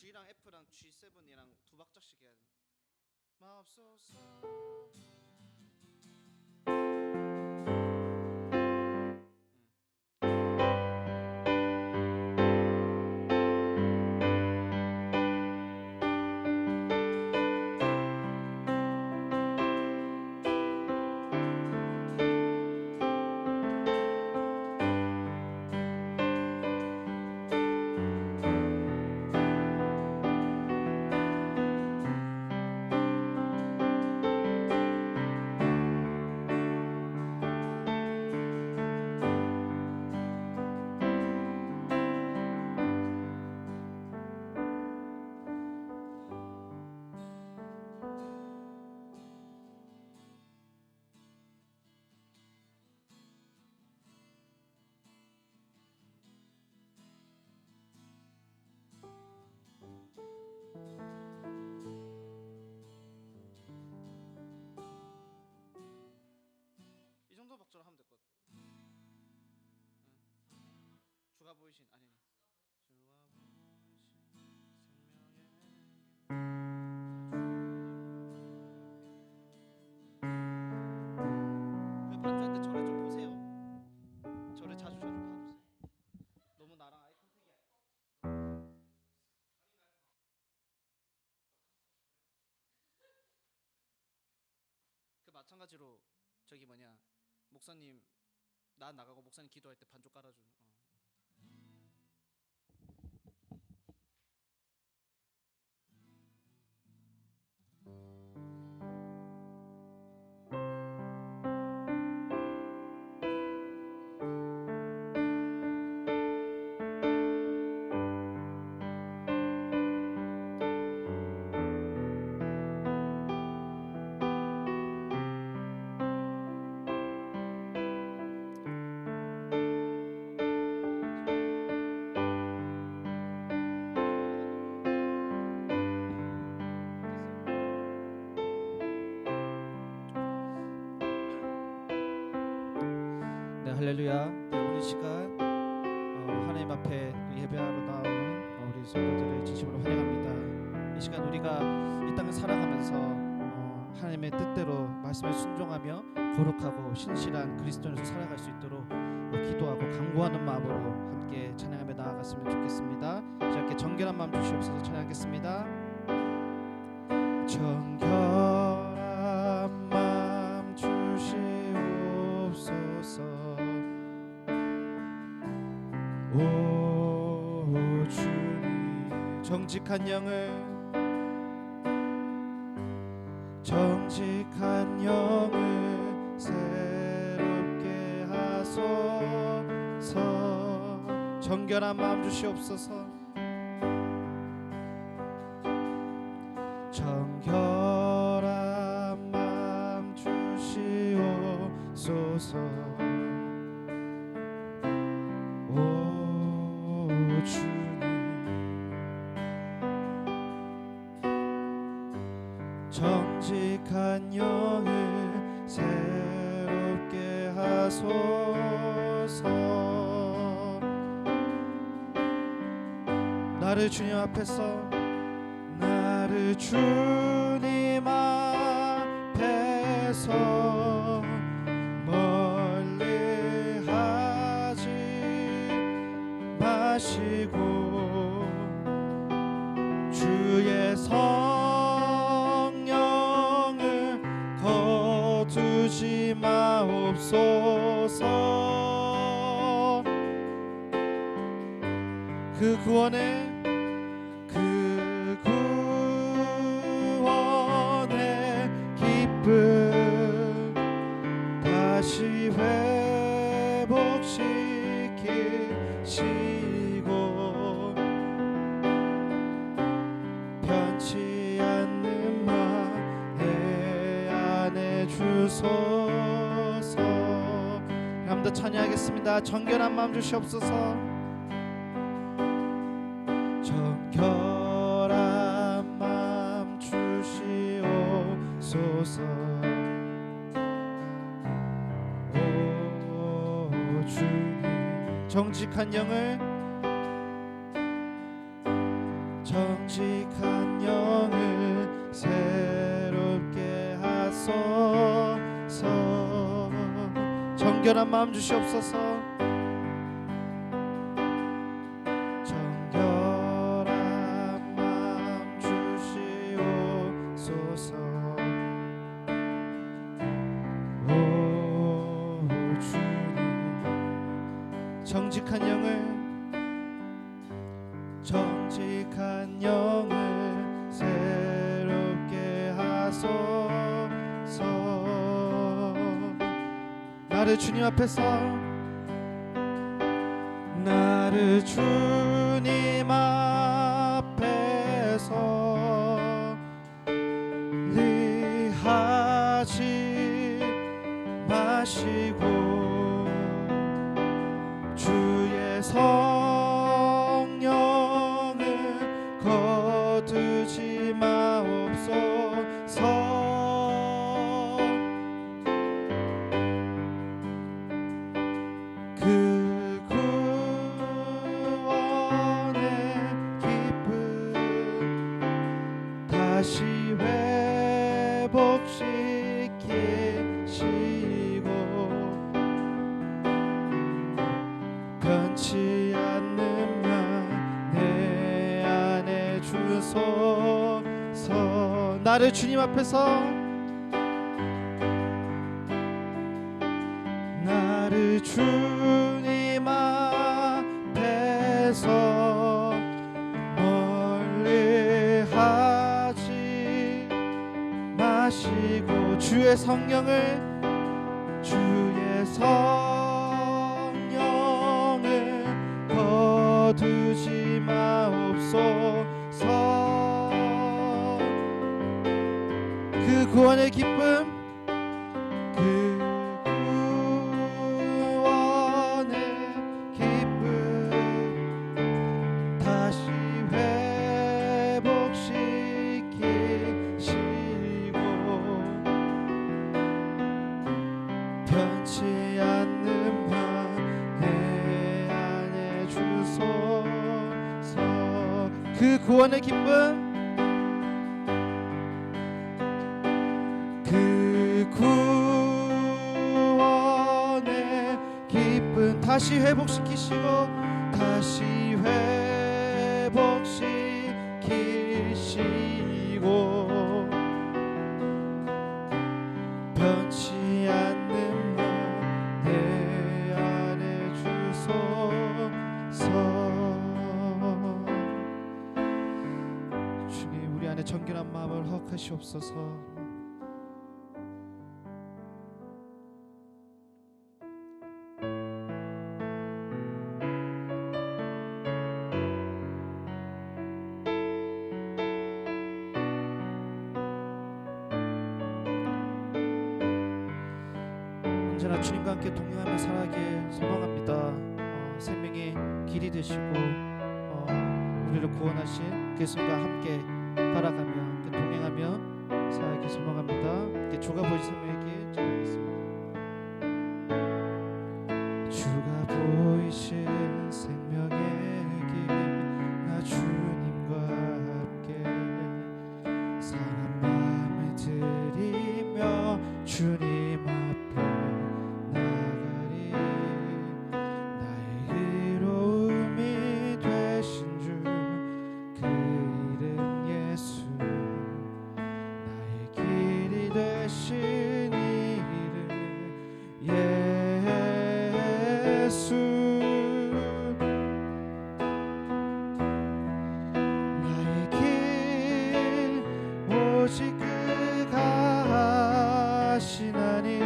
G랑 F랑 G7이랑 두 박자씩 해야 돼. 마옵소서. 이 정도 박자로 하면 될 것 같아. 주가 보이신 아니 주가 보이신 생명의 그 반주할 때 저를 좀 보세요. 저를 자주 봐주세요. 너무 나랑 아이 컨택이 그 마찬가지로 저기 뭐냐 목사님 나 나가고 목사님 기도할 때 반주 깔아줘. 네, 할렐루야. 네, 오늘 시간 하나님 앞에 예배하러 나온 우리 성도들을 진심으로 환영합니다. 이 시간 우리가 이 땅을 살아가면서 하나님의 뜻대로 말씀에 순종하며 거룩하고 신실한 그리스도인으로 살아갈 수 있도록 기도하고 간구하는 마음으로 함께 찬양하며 나아갔으면 좋겠습니다. 이렇게 정결한 마음 주시옵소서. 찬양하겠습니다. 정결한 마음 주시옵소서. 오 주님, 정직한 영을 새롭게 하소서. 정결한 마음 주시옵소서. 정결한 마음 주시옵소서. 오 주님, 정직한 영을 새롭게 하소서. 나를 주님 앞에서 멀리하지 마시고 주의 성령을 거두지 마옵소서. 그 구원의 기쁨 다시 회복시키시고 변치 않는 마 내 안에 주소서. 한번 더 찬양하겠습니다. 정결한 마음 주시옵소서. 정결한 마음 주시옵소서. 오 주님, 정직한 영을 하소서. 정결한 마음 주시옵소서. 정결한 마음 주시옵소서. 오 주님, 정직한 영을 새롭게 하소서. 나를 주님 앞에서 리하지 마시고 주의 성령을 거두지 마옵소서. 그 구원의 기쁨 다시 회복시키시고 변치 않는 말 내 안에 주소서. 나를 주님 앞에서 주님 앞에서 멀리 하지 마시고 주의 성령을 거두지 마옵소서. 그 구원의 기쁨 다시 회복시키시고 변치 않는 말 내 안에 주소서. 그 구원의 기쁨 다시 회복시키시고 변치 않는 말 내 안에 주소서. 주님, 우리 안에 정결한 마음을 허락하시옵소서. 언제나 주님과 함께 동행하며 살아가길 소망합니다. 생명의 길이 되시고 우리를 구원하신 예수님과 함께 따라가며 동행하며 살아가길 소망합니다. 주가 보이신 생명의 길 전하겠습니다. 주가 보이신 생명의 길, 나 주님과 함께 상한 마음을 드리며 주님 앞에 나가리. 나의 의로움이 되신 주 그 이름 예수, 나의 길이 되신 이름 예수. 나의 길 오직 그가 하시나니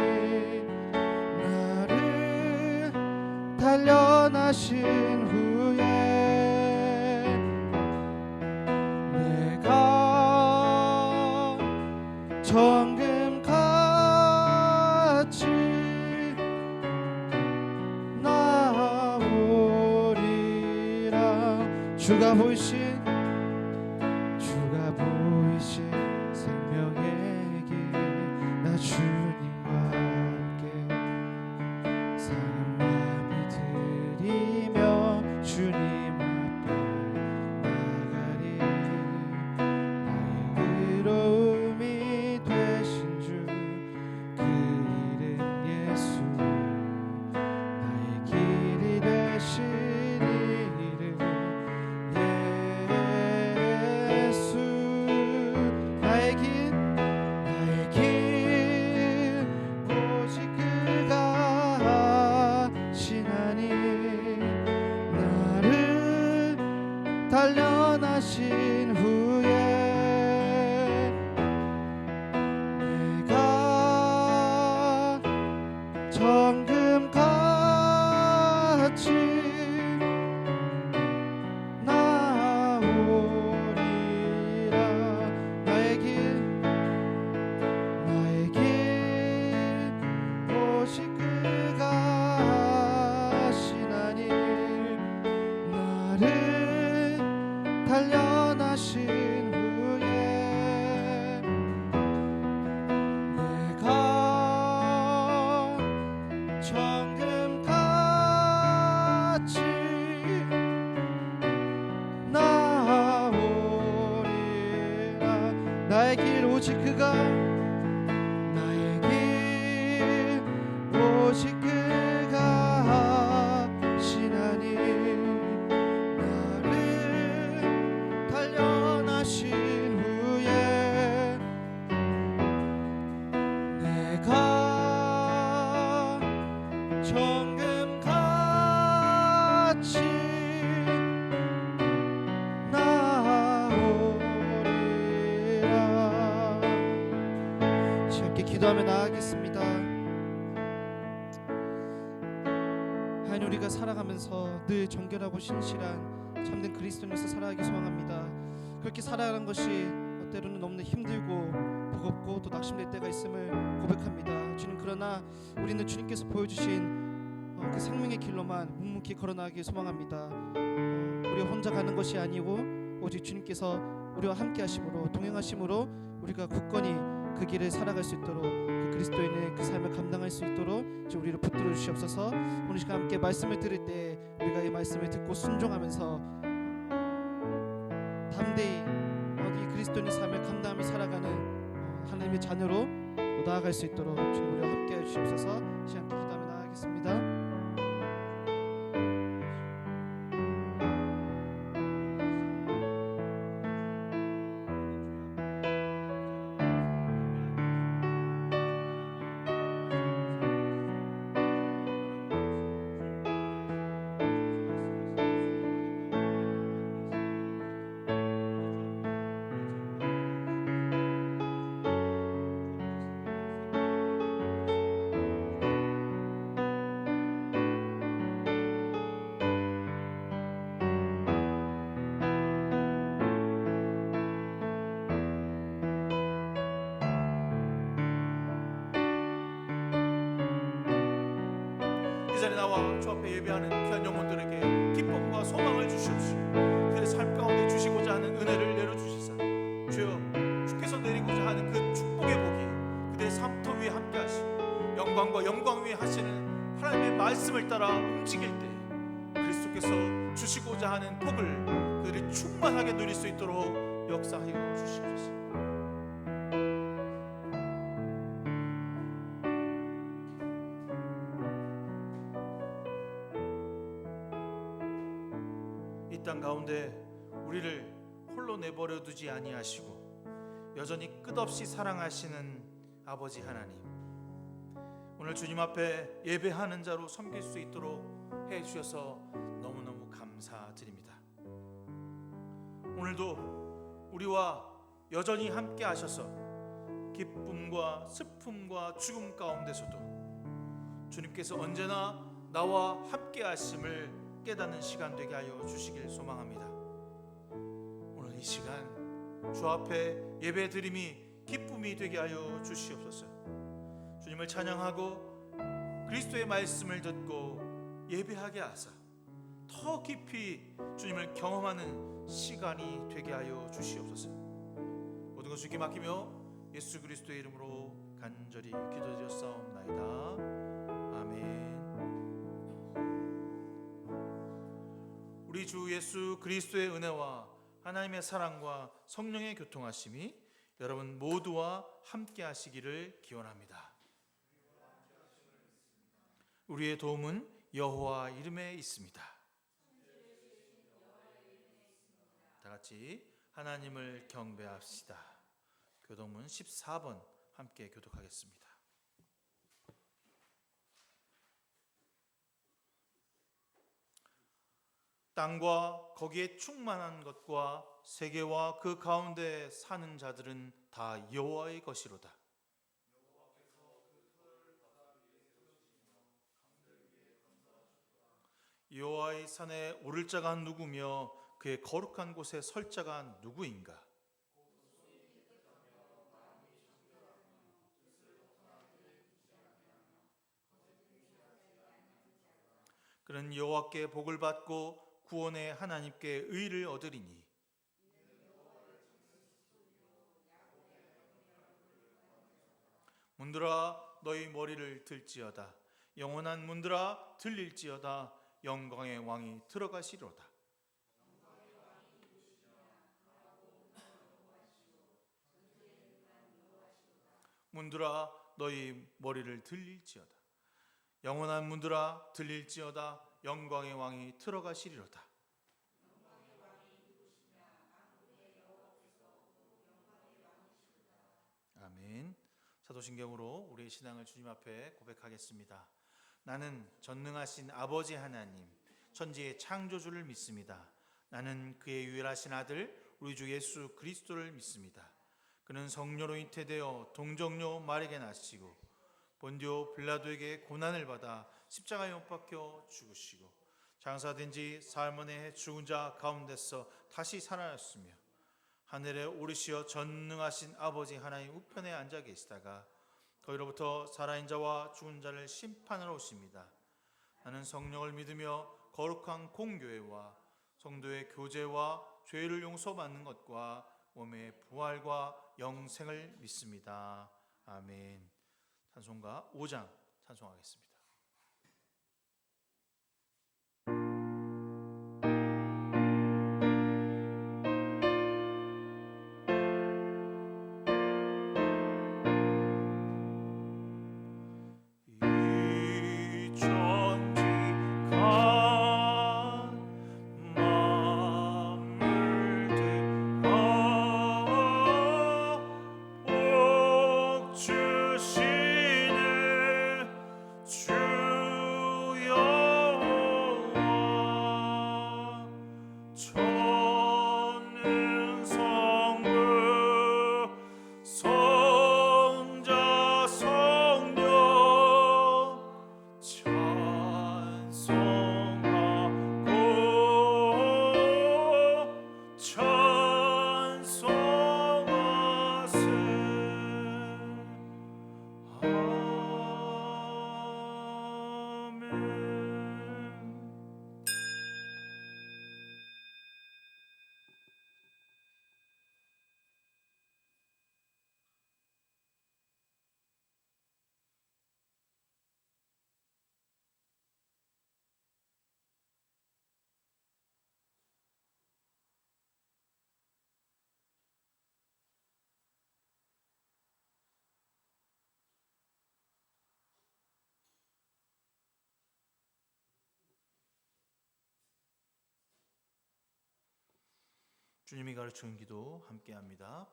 나를 단련하신 후에 내가 정금같이 나오리라. 주가 보이신 생명의 길, 나 주님과 함께 상한 마음을 드리며 주님 앞에 나가리. 나의 의로움이 되신 주 오직 그가 나의 길 오직 그가 하시나니 나를 단련하신 후에 내가 정금같이 나오리라. 함께 기도하며 나아가겠습니다. 하나님, 우리가 살아가면서 늘 정결하고 신실한 참된 그리스도인으로서 살아가기 소망합니다. 그렇게 살아가는 것이 때로는 너무나 힘들고 버겁고 또 낙심될 때가 있음을 고백합니다. 주님, 그러나 우리는 주님께서 보여주신 그 생명의 길로만 묵묵히 걸어나가길 소망합니다. 우리가 혼자 가는 것이 아니고 오직 주님께서 우리와 함께 하심으로 동행하심으로 우리가 굳건히 그 길을 살아갈 수 있도록 그 그리스도인의 그 삶을 감당할 수 있도록 우리를 붙들어 주시옵소서. 오늘 시간 함께 말씀을 들을 때 우리가 이 말씀을 듣고 순종하면서 담대히 이 그리스도인의 삶을 감당하며 살아가는 하나님의 자녀로 나아갈 수 있도록 주님 우리와 함께 해주시옵소서. 시간 함께 기도하며 나아가겠습니다. 이 자리에 나와 주 앞에 예배하는 귀한 영혼들에게 기쁨과 소망을 주시옵시고 그들의 삶 가운데 주시고자 하는 은혜를 내려주시사 주여 주께서 내리고자 하는 그 축복의 복이 그들의 삶터 위에 함께 하시고 영광과 영광 위에 하시는 하나님의 말씀을 따라 움직일 때 그리스도께서 주시고자 하는 복을 그들이 충만하게 누릴 수 있도록 역사하여 주시옵소서. 이 땅 가운데 우리를 홀로 내버려 두지 아니하시고 여전히 끝없이 사랑하시는 아버지 하나님, 오늘 주님 앞에 예배하는 자로 섬길 수 있도록 해주셔서 너무너무 감사드립니다. 오늘도 우리와 여전히 함께 하셔서 기쁨과 슬픔과 죽음 가운데서도 주님께서 언제나 나와 함께 하심을 깨닫는 시간 되게 하여 주시길 소망합니다. 오늘 이 시간 주 앞에 예배 드림이 기쁨이 되게 하여 주시옵소서. 주님을 찬양하고 그리스도의 말씀을 듣고 예배하게 하사 더 깊이 주님을 경험하는 시간이 되게 하여 주시옵소서. 모든 것 주께 맡기며 예수 그리스도의 이름으로 간절히 기도드렸사옵나이다. 아멘. 우리 주 예수 그리스도의 은혜와 하나님의 사랑과 성령의 교통하심이 여러분 모두와 함께 하시기를 기원합니다. 우리의 도움은 여호와 이름에 있습니다. 다 같이 하나님을 경배합시다. 교독문 14번 함께 교독하겠습니다. 땅과 거기에 충만한 것과 세계와 그 가운데 사는 자들은 다 여호와의 것이로다. 여호와의 산에 오를 자가 누구며 그의 거룩한 곳에 설 자가 누구인가? 그는 여호와께 복을 받고 구원의 하나님께 의를 얻으리니 문들아 너희 머리를 들지어다. 영원한 문들아 들릴지어다. 영광의 왕이 들어가시리로다. 문들아 너희 머리를 들릴지어다. 영원한 문들아 들릴지어다. 영광의 왕이 들어가시리로다. 아멘. 사도신경으로 우리의 신앙을 주님 앞에 고백하겠습니다. 나는 전능하신 아버지 하나님, 천지의 창조주를 믿습니다. 나는 그의 유일하신 아들 우리 주 예수 그리스도를 믿습니다. 그는 성령으로 잉태되어 동정녀 마리아에게 나시고 본디오 빌라도에게 고난을 받아 십자가에 못 박혀 죽으시고 장사된 지 사흘 만에 죽은 자 가운데서 다시 살아났으며 하늘에 오르시어 전능하신 아버지 하나님 우편에 앉아 계시다가 거기로부터 살아있는 자와 죽은 자를 심판하러 오십니다. 나는 성령을 믿으며 거룩한 공교회와 성도의 교제와 죄를 용서받는 것과 몸의 부활과 영생을 믿습니다. 아멘. 찬송가 5장 찬송하겠습니다. 주님이 가르치는 기도 함께합니다.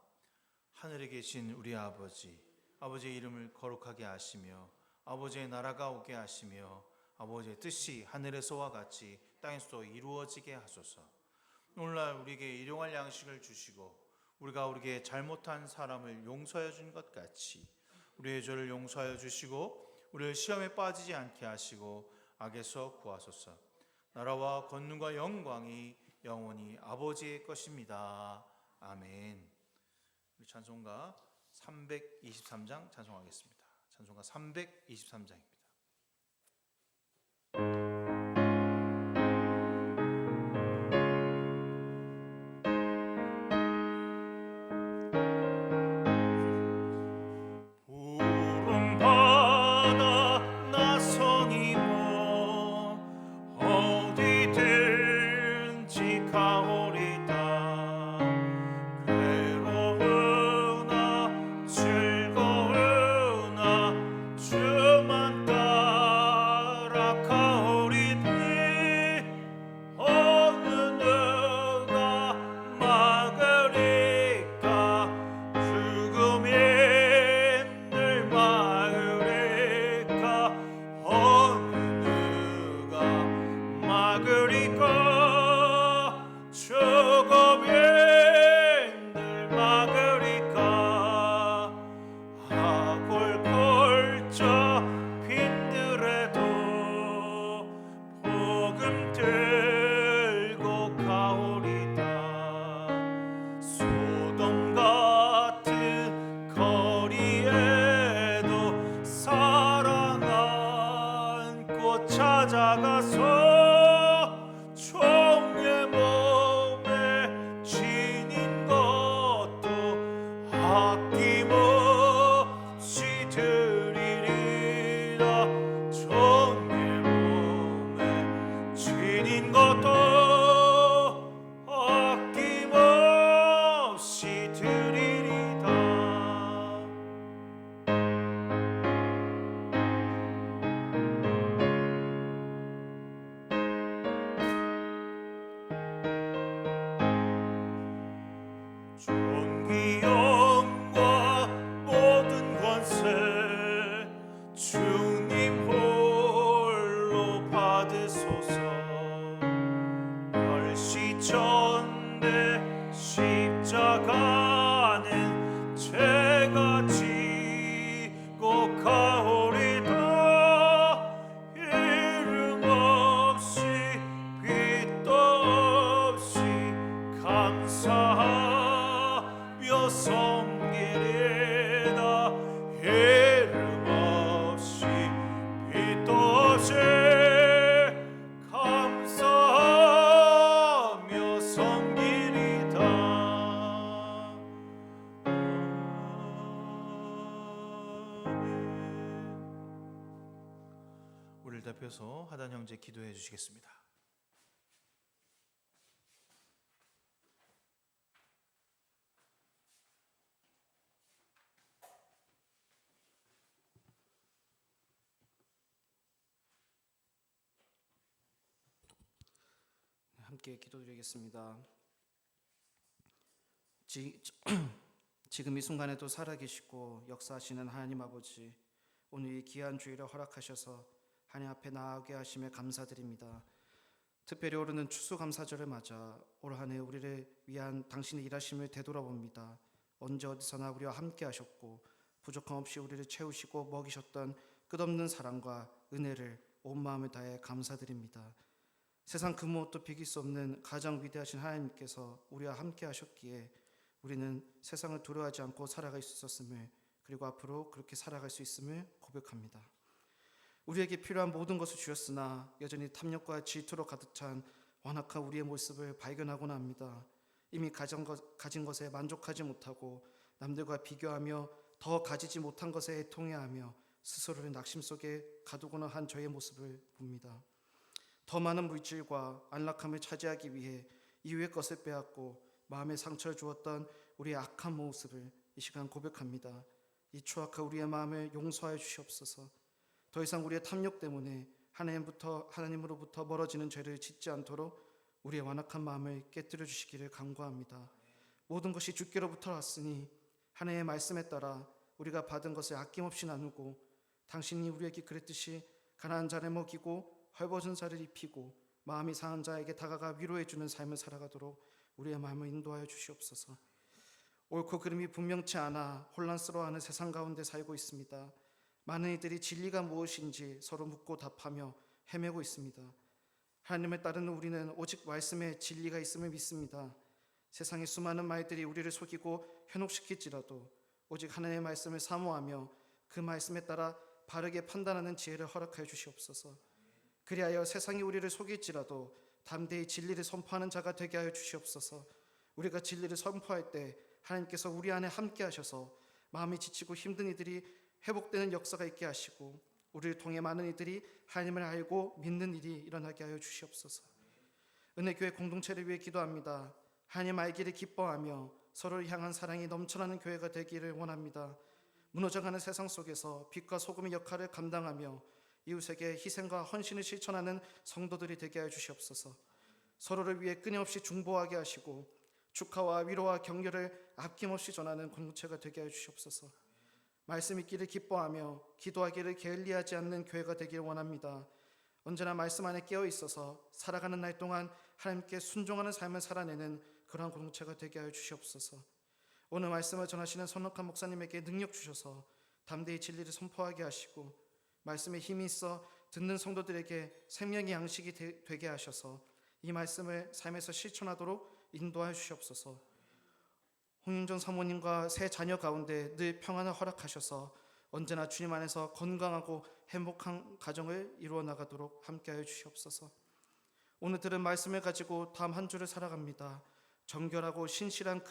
하늘에 계신 우리 아버지, 아버지의 이름을 거룩하게 하시며 아버지의 나라가 오게 하시며 아버지의 뜻이 하늘에서와 같이 땅에서도 이루어지게 하소서. 오늘날 우리에게 일용할 양식을 주시고 우리가 우리에게 잘못한 사람을 용서해 준 것 같이 우리의 죄를 용서하여 주시고 우리를 시험에 빠지지 않게 하시고 악에서 구하소서. 나라와 권능과 영광이 영원히 아버지의 것입니다. 아멘. 우리 찬송가 323장 찬송하겠습니다. 찬송가 323장입니다. 찾아가서 종의 몸에 지닌 것도 아낌없이 드리리라. 종의 몸에 지닌 것도 아낌없이 드리리다. 대표해서 하단 형제 기도해 주시겠습니다. 함께 기도드리겠습니다. 지금 이 순간에도 살아계시고 역사하시는 하나님 아버지, 오늘 이 귀한 주일을 허락하셔서 하나님 앞에 나아가게 하심에 감사드립니다. 특별히 오르는 추수감사절을 맞아 올 한 해 우리를 위한 당신의 일하심을 되돌아봅니다. 언제 어디서나 우리와 함께 하셨고 부족함 없이 우리를 채우시고 먹이셨던 끝없는 사랑과 은혜를 온 마음을 다해 감사드립니다. 세상 그 무엇도 비길 수 없는 가장 위대하신 하나님께서 우리와 함께 하셨기에 우리는 세상을 두려워하지 않고 살아갈 수 있었음을, 그리고 앞으로 그렇게 살아갈 수 있음을 고백합니다. 우리에게 필요한 모든 것을 주셨으나 여전히 탐욕과 질투로 가득 찬 완악한 우리의 모습을 발견하고나 합니다. 이미 가진 것에 만족하지 못하고 남들과 비교하며 더 가지지 못한 것에 애통해하며 스스로를 낙심 속에 가두고는 한 저의 모습을 봅니다. 더 많은 물질과 안락함을 차지하기 위해 이후의 것을 빼앗고 마음에 상처를 주었던 우리의 악한 모습을 이 시간 고백합니다. 이 추악한 우리의 마음을 용서하여 주시옵소서. 더 이상 우리의 탐욕 때문에 하나님으로부터 멀어지는 죄를 짓지 않도록 우리의 완악한 마음을 깨뜨려 주시기를 간구합니다. 모든 것이 주께로부터 왔으니 하나님의 말씀에 따라 우리가 받은 것을 아낌없이 나누고, 당신이 우리에게 그랬듯이 가난한 자를 먹이고 헐벗은 자를 입히고 마음이 상한 자에게 다가가 위로해 주는 삶을 살아가도록 우리의 마음을 인도하여 주시옵소서. 옳고 그름이 분명치 않아 혼란스러워하는 세상 가운데 살고 있습니다. 많은 이들이 진리가 무엇인지 서로 묻고 답하며 헤매고 있습니다. 하나님을 따르는 우리는 오직 말씀에 진리가 있음을 믿습니다. 세상의 수많은 말들이 우리를 속이고 현혹시킬지라도 오직 하나님의 말씀을 사모하며 그 말씀에 따라 바르게 판단하는 지혜를 허락하여 주시옵소서. 그리하여 세상이 우리를 속일지라도 담대히 진리를 선포하는 자가 되게 하여 주시옵소서. 우리가 진리를 선포할 때 하나님께서 우리 안에 함께 하셔서 마음이 지치고 힘든 이들이 회복되는 역사가 있게 하시고, 우리를 통해 많은 이들이 하나님을 알고 믿는 일이 일어나게 하여 주시옵소서. 은혜교회 공동체를 위해 기도합니다. 하나님 알기를 기뻐하며 서로를 향한 사랑이 넘쳐나는 교회가 되기를 원합니다. 무너져가는 세상 속에서 빛과 소금의 역할을 감당하며 이웃에게 희생과 헌신을 실천하는 성도들이 되게 하여 주시옵소서. 서로를 위해 끊임없이 중보하게 하시고 축하와 위로와 격려를 아낌없이 전하는 공동체가 되게 하여 주시옵소서. 말씀 읽기를 기뻐하며 기도하기를 게을리하지 않는 교회가 되길 원합니다. 언제나 말씀 안에 깨어 있어서 살아가는 날 동안 하나님께 순종하는 삶을 살아내는 그러한 공동체가 되게 하여 주시옵소서. 오늘 말씀을 전하시는 선록한 목사님에게 능력 주셔서 담대히 진리를 선포하게 하시고, 말씀에 힘이 있어 듣는 성도들에게 생명의 양식이 되게 하셔서 이 말씀을 삶에서 실천하도록 인도하여 주시옵소서. 홍윤정 사모님과 새 자녀 가운데 늘 평안을 허락하셔서 언제나 주님 안에서 건강하고 행복한 가정을 이루어 나가도록 함께하여 주시옵소서. 오늘 들은 말씀을 가지고 다음 한 주를 살아갑니다. 정결하고 신실한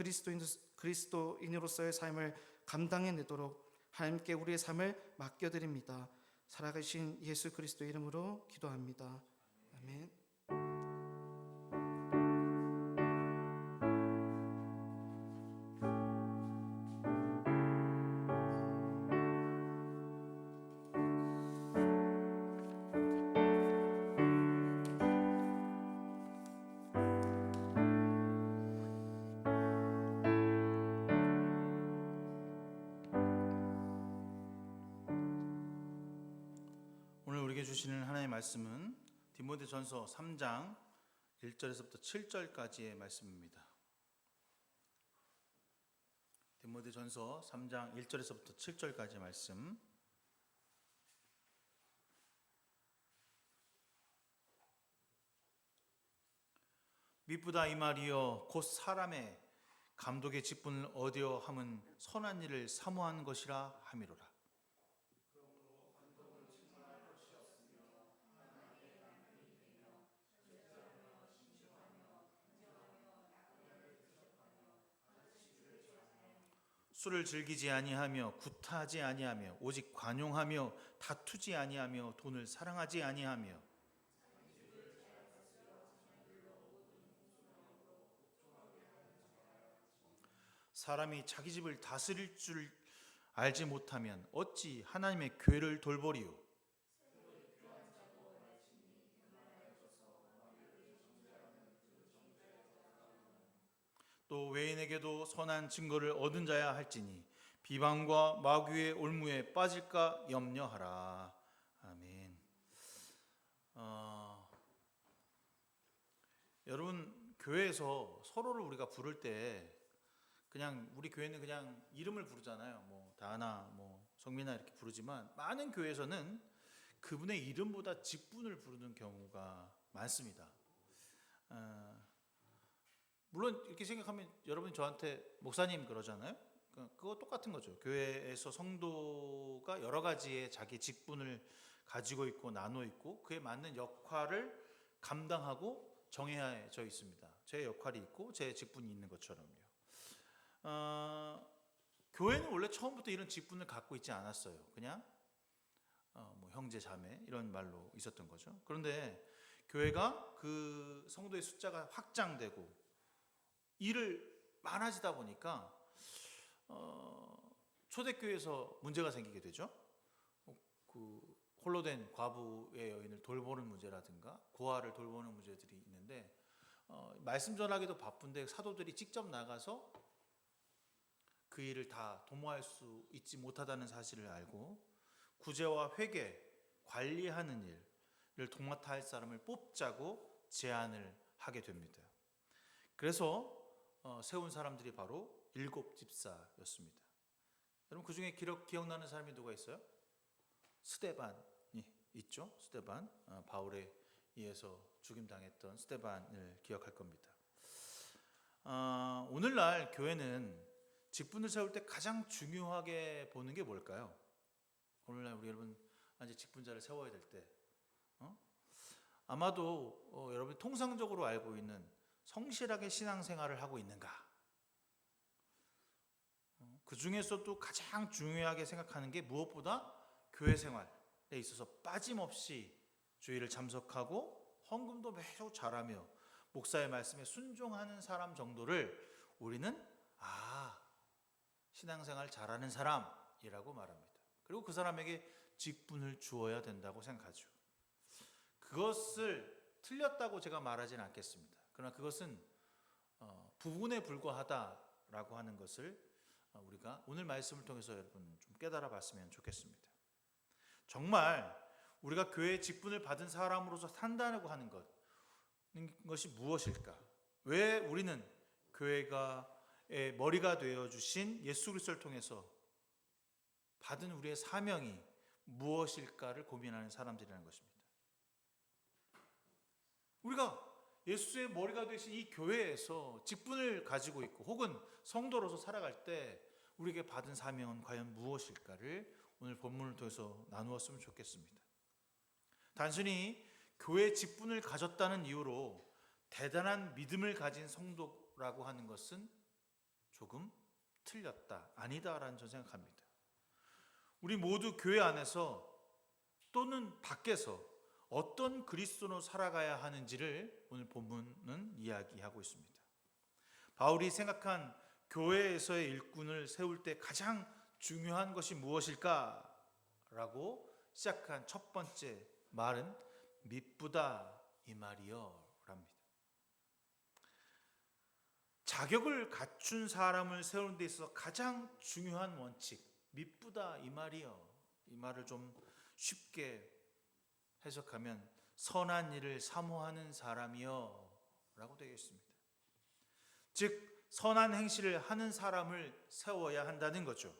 그리스도인으로서의 삶을 감당해내도록 하나님께 우리의 삶을 맡겨드립니다. 살아계신 예수 그리스도 이름으로 기도합니다. 아멘. 주시는 하나님의 말씀은 디모데전서 3장 1절에서부터 7절까지의 말씀입니다. 디모데전서 3장 1절에서부터 7절까지의 말씀. 미쁘다 이 말이여 곧 사람의 감독의 직분을 얻으려 함은 선한 일을 사모하는 것이라 함이로라. 술을 즐기지 아니하며 구타하지 아니하며 오직 관용하며 다투지 아니하며 돈을 사랑하지 아니하며 사람이 자기 집을 다스릴 줄 알지 못하면 어찌 하나님의 교회를 돌보리요. 또 외인에게도 선한 증거를 얻은 자야 할지니 비방과 마귀의 올무에 빠질까 염려하라. 아멘. 여러분, 교회에서 서로를 우리가 부를 때 그냥 우리 교회는 그냥 이름을 부르잖아요. 뭐 다나, 뭐 성민아 이렇게 부르지만 많은 교회에서는 그분의 이름보다 직분을 부르는 경우가 많습니다. 물론 이렇게 생각하면 여러분이 저한테 목사님 그러잖아요. 그거 똑같은 거죠. 교회에서 성도가 여러 가지의 자기 직분을 가지고 있고 나눠 있고 그에 맞는 역할을 감당하고 정해져 있습니다. 제 역할이 있고 제 직분이 있는 것처럼요. 교회는 원래 처음부터 이런 직분을 갖고 있지 않았어요. 그냥 뭐 형제 자매 이런 말로 있었던 거죠. 그런데 교회가 그 성도의 숫자가 확장되고 일을 많아지다 보니까 초대교회에서 문제가 생기게 되죠. 그 홀로 된 과부의 여인을 돌보는 문제라든가 고아를 돌보는 문제들이 있는데 말씀 전하기도 바쁜데 사도들이 직접 나가서 그 일을 다 도모할 수 있지 못하다는 사실을 알고 구제와 회개, 관리하는 일을 도맡아 할 사람을 뽑자고 제안을 하게 됩니다. 그래서 세운 사람들이 바로 7 집사였습니다. 여러분 그 중에 기억나는 사람이 누가 있어요? 스데반이 있죠. 스데반, 바울에 의해서 죽임당했던 스데반을 기억할 겁니다. 오늘날 교회는 직분을 세울 때 가장 중요하게 보는 게 뭘까요? 오늘날 우리 여러분 이제 직분자를 세워야 될 때 아마도 여러분이 통상적으로 알고 있는 성실하게 신앙생활을 하고 있는가? 그 중에서도 가장 중요하게 생각하는 게 무엇보다 교회 생활에 있어서 빠짐없이 주일을 참석하고 헌금도 매우 잘하며 목사의 말씀에 순종하는 사람 정도를 우리는 신앙생활 잘하는 사람이라고 말합니다. 그리고 그 사람에게 직분을 주어야 된다고 생각하죠. 그것을 틀렸다고 제가 말하지는 않겠습니다. 그러나 그것은 부분에 불과하다라고 하는 것을 우리가 오늘 말씀을 통해서 여러분 좀 깨달아 봤으면 좋겠습니다. 정말 우리가 교회의 직분을 받은 사람으로서 산다고 하는 것이 무엇일까? 왜 우리는 교회의 머리가 되어 주신 예수 그리스도를 통해서 받은 우리의 사명이 무엇일까를 고민하는 사람들이라는 것입니다. 우리가 예수의 머리가 되신 이 교회에서 직분을 가지고 있고 혹은 성도로서 살아갈 때 우리에게 받은 사명은 과연 무엇일까를 오늘 본문을 통해서 나누었으면 좋겠습니다. 단순히 교회 직분을 가졌다는 이유로 대단한 믿음을 가진 성도라고 하는 것은 조금 틀렸다, 아니다라는 저는 생각합니다. 우리 모두 교회 안에서 또는 밖에서 어떤 그리스도로 살아가야 하는지를 오늘 본문은 이야기하고 있습니다. 바울이 생각한 교회에서의 일꾼을 세울 때 가장 중요한 것이 무엇일까라고 시작한 첫 번째 말은 미쁘다 이 말이요 랍니다. 자격을 갖춘 사람을 세우는 데 있어서 가장 중요한 원칙 미쁘다 이 말이요. 이 말을 좀 쉽게 해석하면 선한 일을 사모하는 사람이요 라고 되어 있습니다. 즉 선한 행실을 하는 사람을 세워야 한다는 거죠.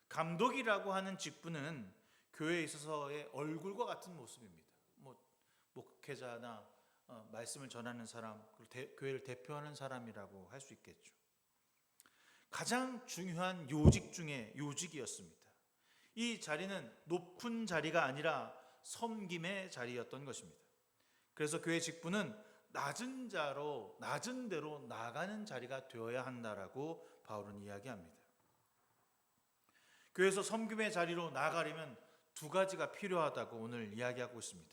감독이라고 하는 직분은 교회에 있어서의 얼굴과 같은 모습입니다. 목회자나 말씀을 전하는 사람, 교회를 대표하는 사람이라고 할 수 있겠죠. 가장 중요한 요직 중에 요직이었습니다. 이 자리는 높은 자리가 아니라 섬김의 자리였던 것입니다. 그래서 교회 직분은 낮은 자로 낮은 데로 나가는 자리가 되어야 한다라고 바울은 이야기합니다. 교회에서 섬김의 자리로 나아가려면 두 가지가 필요하다고 오늘 이야기하고 있습니다.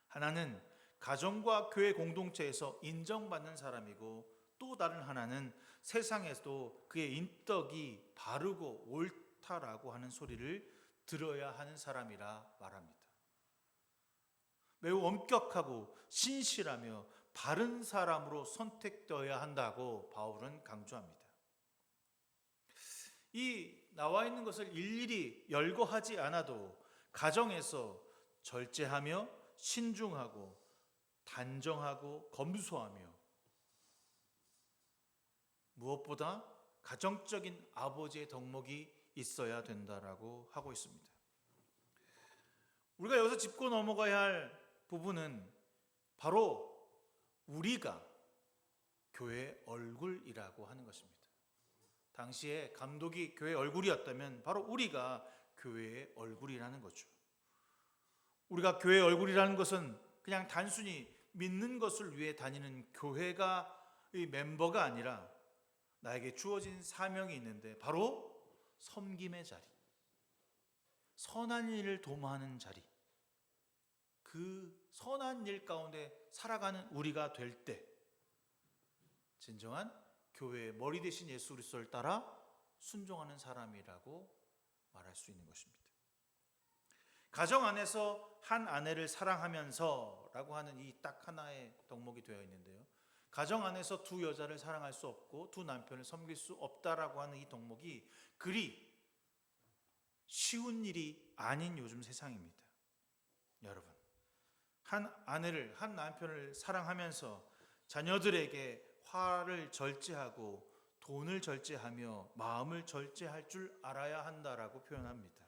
하나는 가정과 교회 공동체에서 인정받는 사람이고, 또 다른 하나는 세상에서도 그의 인덕이 바르고 옳다라고 하는 소리를 들어야 하는 사람이라 말합니다. 매우 엄격하고 신실하며 바른 사람으로 선택되어야 한다고 바울은 강조합니다. 이 나와 있는 것을 일일이 열거하지 않아도 가정에서 절제하며 신중하고 단정하고 검소하며 무엇보다 가정적인 아버지의 덕목이 있어야 된다라고 하고 있습니다. 우리가 여기서 짚고 넘어가야 할 부분은 바로 우리가 교회의 얼굴이라고 하는 것입니다. 당시에 감독이 교회의 얼굴이었다면 바로 우리가 교회의 얼굴이라는 거죠. 우리가 교회의 얼굴이라는 것은 그냥 단순히 믿는 것을 위해 다니는 교회가의 멤버가 아니라 나에게 주어진 사명이 있는데, 바로 섬김의 자리, 선한 일을 도모하는 자리, 그 선한 일 가운데 살아가는 우리가 될 때 진정한 교회의 머리 대신 예수 그리스도를 따라 순종하는 사람이라고 말할 수 있는 것입니다. 가정 안에서 한 아내를 사랑하면서 라고 하는 이 딱 하나의 덕목이 되어 있는데요, 가정 안에서 두 여자를 사랑할 수 없고 두 남편을 섬길 수 없다라고 하는 이 덕목이 그리 쉬운 일이 아닌 요즘 세상입니다. 여러분, 한 아내를, 한 남편을 사랑하면서 자녀들에게 화를 절제하고 돈을 절제하며 마음을 절제할 줄 알아야 한다라고 표현합니다.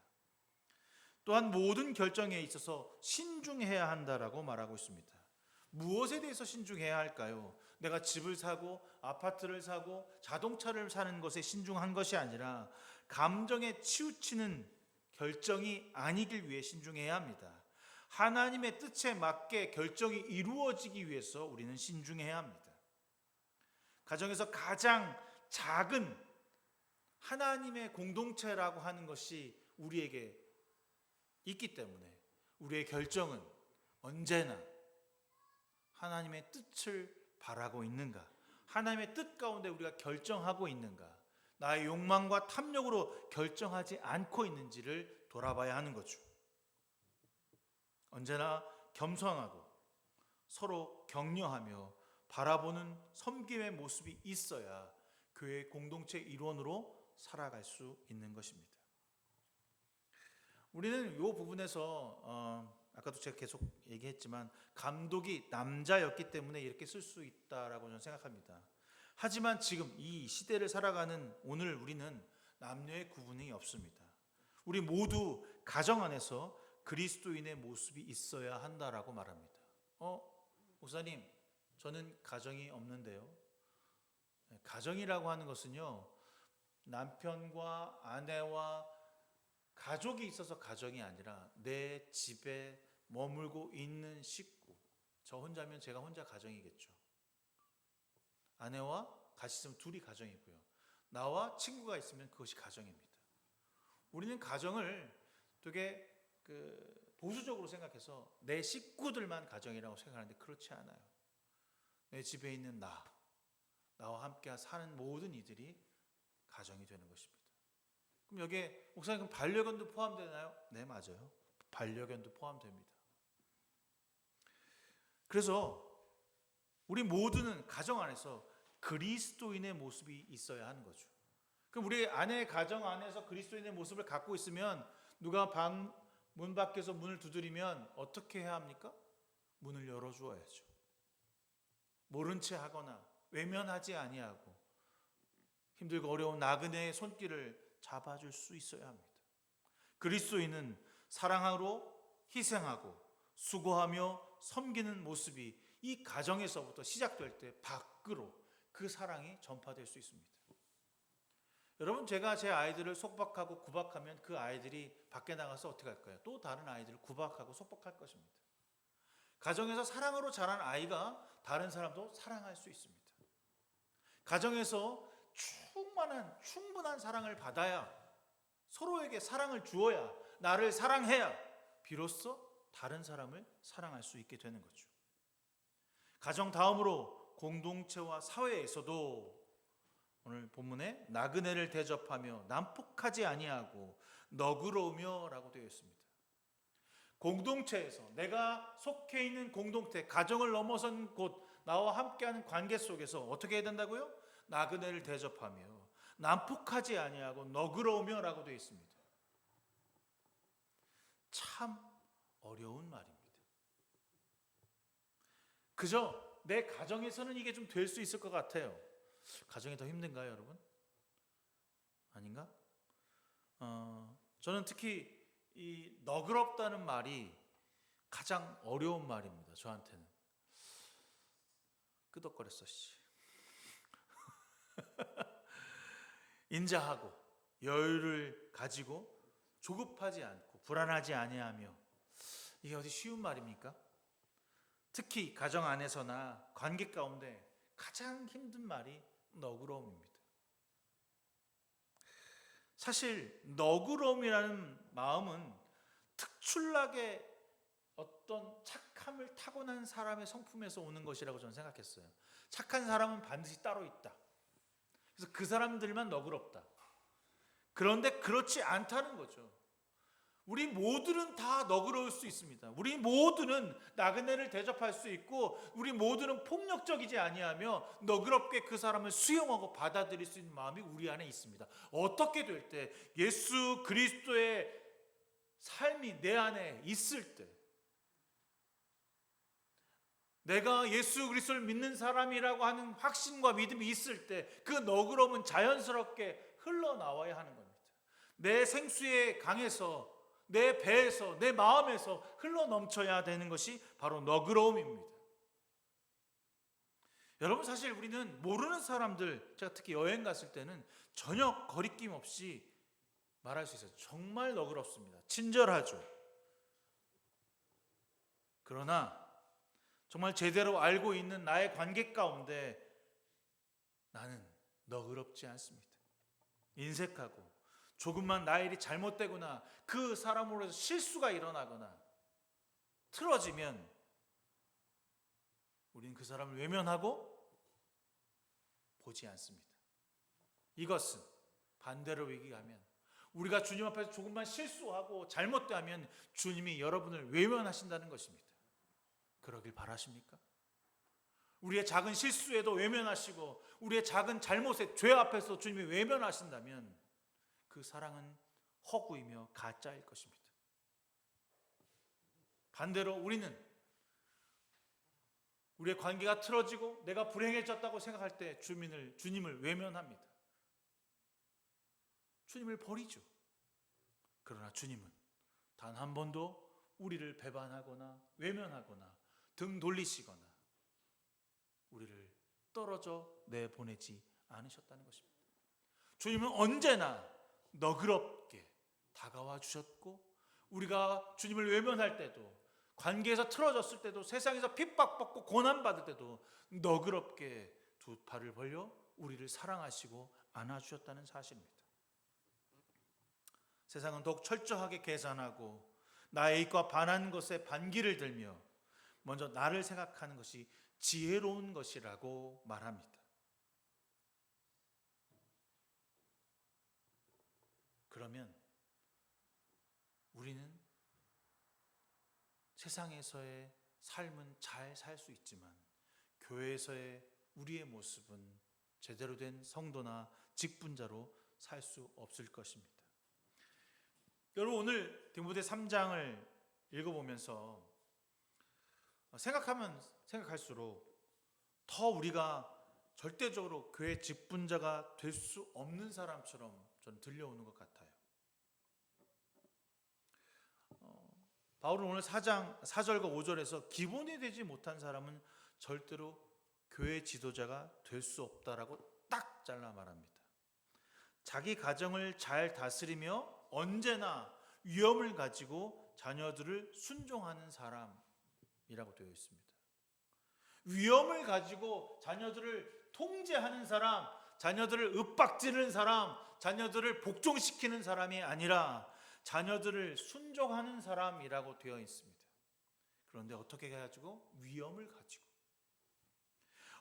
또한 모든 결정에 있어서 신중해야 한다라고 말하고 있습니다. 무엇에 대해서 신중해야 할까요? 내가 집을 사고 아파트를 사고 자동차를 사는 것에 신중한 것이 아니라 감정에 치우치는 결정이 아니길 위해 신중해야 합니다. 하나님의 뜻에 맞게 결정이 이루어지기 위해서 우리는 신중해야 합니다. 가정에서 가장 작은 하나님의 공동체라고 하는 것이 우리에게 있기 때문에 우리의 결정은 언제나 하나님의 뜻을 바라고 있는가, 하나님의 뜻 가운데 우리가 결정하고 있는가, 나의 욕망과 탐욕으로 결정하지 않고 있는지를 돌아봐야 하는 거죠. 언제나 겸손하고 서로 격려하며 바라보는 섬김의 모습이 있어야 교회 공동체 일원으로 살아갈 수 있는 것입니다. 우리는 이 부분에서 아까도 제가 계속 얘기했지만 감독이 남자였기 때문에 이렇게 쓸 수 있다라고 저는 생각합니다. 하지만 지금 이 시대를 살아가는 오늘 우리는 남녀의 구분이 없습니다. 우리 모두 가정 안에서 그리스도인의 모습이 있어야 한다라고 말합니다. 목사님, 저는 가정이 없는데요. 가정이라고 하는 것은요, 남편과 아내와 가족이 있어서 가정이 아니라 내 집에 머물고 있는 식구, 저 혼자면 제가 혼자 가정이겠죠. 아내와 같이 있으면 둘이 가정이고요. 나와 친구가 있으면 그것이 가정입니다. 우리는 가정을 되게 보수적으로 생각해서 내 식구들만 가정이라고 생각하는데 그렇지 않아요. 내 집에 있는 나와 함께 사는 모든 이들이 가정이 되는 것입니다. 그럼 여기에 목사님, 그럼 반려견도 포함되나요? 네, 맞아요. 반려견도 포함됩니다. 그래서 우리 모두는 가정 안에서 그리스도인의 모습이 있어야 하는 거죠. 그럼 우리 아내의 가정 안에서 그리스도인의 모습을 갖고 있으면 누가 문 밖에서 문을 두드리면 어떻게 해야 합니까? 문을 열어주어야죠. 모른 채 하거나 외면하지 아니하고 힘들고 어려운 나그네의 손길을 잡아줄 수 있어야 합니다. 그리스도인은 사랑하고 희생하고 수고하며 섬기는 모습이 이 가정에서부터 시작될 때 밖으로 그 사랑이 전파될 수 있습니다. 여러분, 제가 제 아이들을 속박하고 구박하면 그 아이들이 밖에 나가서 어떻게 할까요? 또 다른 아이들을 구박하고 속박할 것입니다. 가정에서 사랑으로 자란 아이가 다른 사람도 사랑할 수 있습니다. 가정에서 충분한 사랑을 받아야 서로에게 사랑을 주어야, 나를 사랑해야 비로소 다른 사람을 사랑할 수 있게 되는 거죠. 가정 다음으로 공동체와 사회에서도 오늘 본문에 나그네를 대접하며 난폭하지 아니하고 너그러우며 라고 되어 있습니다. 공동체에서, 내가 속해 있는 공동체, 가정을 넘어선 곳, 나와 함께하는 관계 속에서 어떻게 해야 된다고요? 나그네를 대접하며 난폭하지 아니하고 너그러우며 라고 되어 있습니다. 참 어려운 말입니다. 그저 내 가정에서는 이게 좀 될 수 있을 것 같아요. 가정이 더 힘든가요, 여러분? 아닌가? 저는 특히 이 너그럽다는 말이 가장 어려운 말입니다. 저한테는. 끄덕거렸어, 씨. 인자하고 여유를 가지고 조급하지 않고 불안하지 아니하며, 이게 어디 쉬운 말입니까? 특히 가정 안에서나 관계 가운데 가장 힘든 말이 너그러움입니다. 사실 너그러움이라는 마음은 특출나게 어떤 착함을 타고난 사람의 성품에서 오는 것이라고 저는 생각했어요. 착한 사람은 반드시 따로 있다. 그래서 그 사람들만 너그럽다. 그런데 그렇지 않다는 거죠. 우리 모두는 다 너그러울 수 있습니다. 우리 모두는 나그네를 대접할 수 있고, 우리 모두는 폭력적이지 아니하며 너그럽게 그 사람을 수용하고 받아들일 수 있는 마음이 우리 안에 있습니다. 어떻게 될 때, 예수 그리스도의 삶이 내 안에 있을 때, 내가 예수 그리스도를 믿는 사람이라고 하는 확신과 믿음이 있을 때, 그 너그러움은 자연스럽게 흘러나와야 하는 겁니다. 내 생수의 강에서, 내 배에서, 내 마음에서 흘러넘쳐야 되는 것이 바로 너그러움입니다. 여러분, 사실 우리는 모르는 사람들, 제가 특히 여행 갔을 때는 전혀 거리낌 없이 말할 수 있어요. 정말 너그럽습니다. 친절하죠. 그러나 정말 제대로 알고 있는 나의 관계 가운데 나는 너그럽지 않습니다. 인색하고, 조금만 나의 일이 잘못되거나 그 사람으로서 실수가 일어나거나 틀어지면 우리는 그 사람을 외면하고 보지 않습니다. 이것은 반대로 얘기하면, 우리가 주님 앞에서 조금만 실수하고 잘못되면 주님이 여러분을 외면하신다는 것입니다. 그러길 바라십니까? 우리의 작은 실수에도 외면하시고, 우리의 작은 잘못에, 죄 앞에서 주님이 외면하신다면 그 사랑은 허구이며 가짜일 것입니다. 반대로 우리는 우리의 관계가 틀어지고 내가 불행해졌다고 생각할 때 주님을 외면합니다. 주님을 버리죠. 그러나 주님은 단 한 번도 우리를 배반하거나 외면하거나 등 돌리시거나 우리를 떨어져 내보내지 않으셨다는 것입니다. 주님은 언제나 너그럽게 다가와 주셨고, 우리가 주님을 외면할 때도, 관계에서 틀어졌을 때도, 세상에서 핍박받고 고난받을 때도 너그럽게 두 팔을 벌려 우리를 사랑하시고 안아주셨다는 사실입니다. 세상은 더욱 철저하게 계산하고 나의 이익과 반하는 것에 반기를 들며 먼저 나를 생각하는 것이 지혜로운 것이라고 말합니다. 그러면 우리는 세상에서의 삶은 잘 살 수 있지만 교회에서의 우리의 모습은 제대로 된 성도나 직분자로 살 수 없을 것입니다. 여러분, 오늘 디모데 3장을 읽어보면서 생각하면 생각할수록 더 우리가 절대적으로 교회 직분자가 될 수 없는 사람처럼 저는 들려오는 것 같아요. 바울은 오늘 4장 4절과 5절에서 기본이 되지 못한 사람은 절대로 교회 지도자가 될 수 없다라고 딱 잘라 말합니다. 자기 가정을 잘 다스리며 언제나 위엄을 가지고 자녀들을 순종하는 사람이라고 되어 있습니다. 위엄을 가지고 자녀들을 통제하는 사람, 자녀들을 윽박지르는 사람, 자녀들을 복종시키는 사람이 아니라 자녀들을 순종하는 사람이라고 되어 있습니다. 그런데 어떻게 가지고? 위험을 가지고.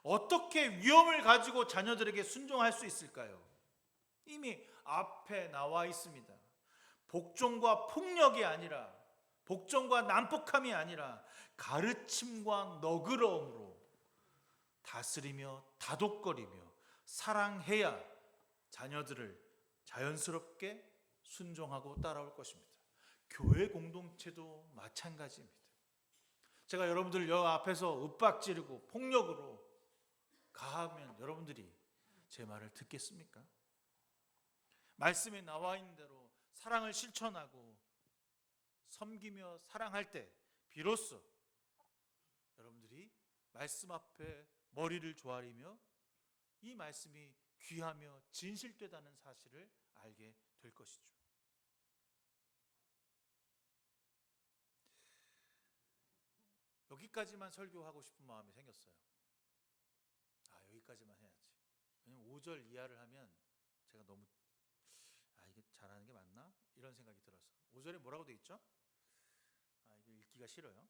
어떻게 위험을 가지고 자녀들에게 순종할 수 있을까요? 이미 앞에 나와 있습니다. 복종과 폭력이 아니라, 복종과 난폭함이 아니라 가르침과 너그러움으로 다스리며 다독거리며 사랑해야 자녀들을 자연스럽게 순종하고 따라올 것입니다. 교회 공동체도 마찬가지입니다. 제가 여러분들 여 앞에서 윽박지르고 폭력으로 가하면 여러분들이 제 말을 듣겠습니까? 말씀에 나와 있는 대로 사랑을 실천하고 섬기며 사랑할 때 비로소 여러분들이 말씀 앞에 머리를 조아리며 이 말씀이 귀하며 진실되다는 사실을 알게 될 것이죠. 여기까지만 설교하고 싶은 마음이 생겼어요. 여기까지만 해야지. 왜냐면 5절 이하를 하면 제가 너무 이게 잘하는 게 맞나? 이런 생각이 들어서. 5절에 뭐라고 돼 있죠? 이거 읽기가 싫어요.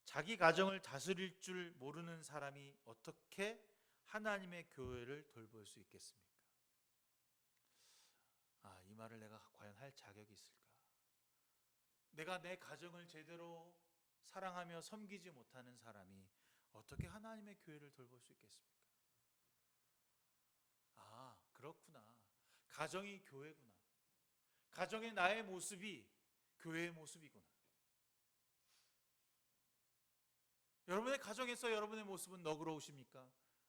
자기 가정을 다스릴 줄 모르는 사람이 어떻게 하나님의 교회를 돌볼 수 있겠습니까? 이 말을 내가 과연 할 자격이 있을까? 내가 내 가정을 제대로 사랑하며 섬기지 못하는 사람이 어떻게 하나님의 교회를 돌볼 수 있겠습니까? 그렇구나. 가정이 교회구나. 가정의 나의 모습이 교회의 모습이구나. 여러분의 가정에서 여러분의 모습은 너그러우십니까?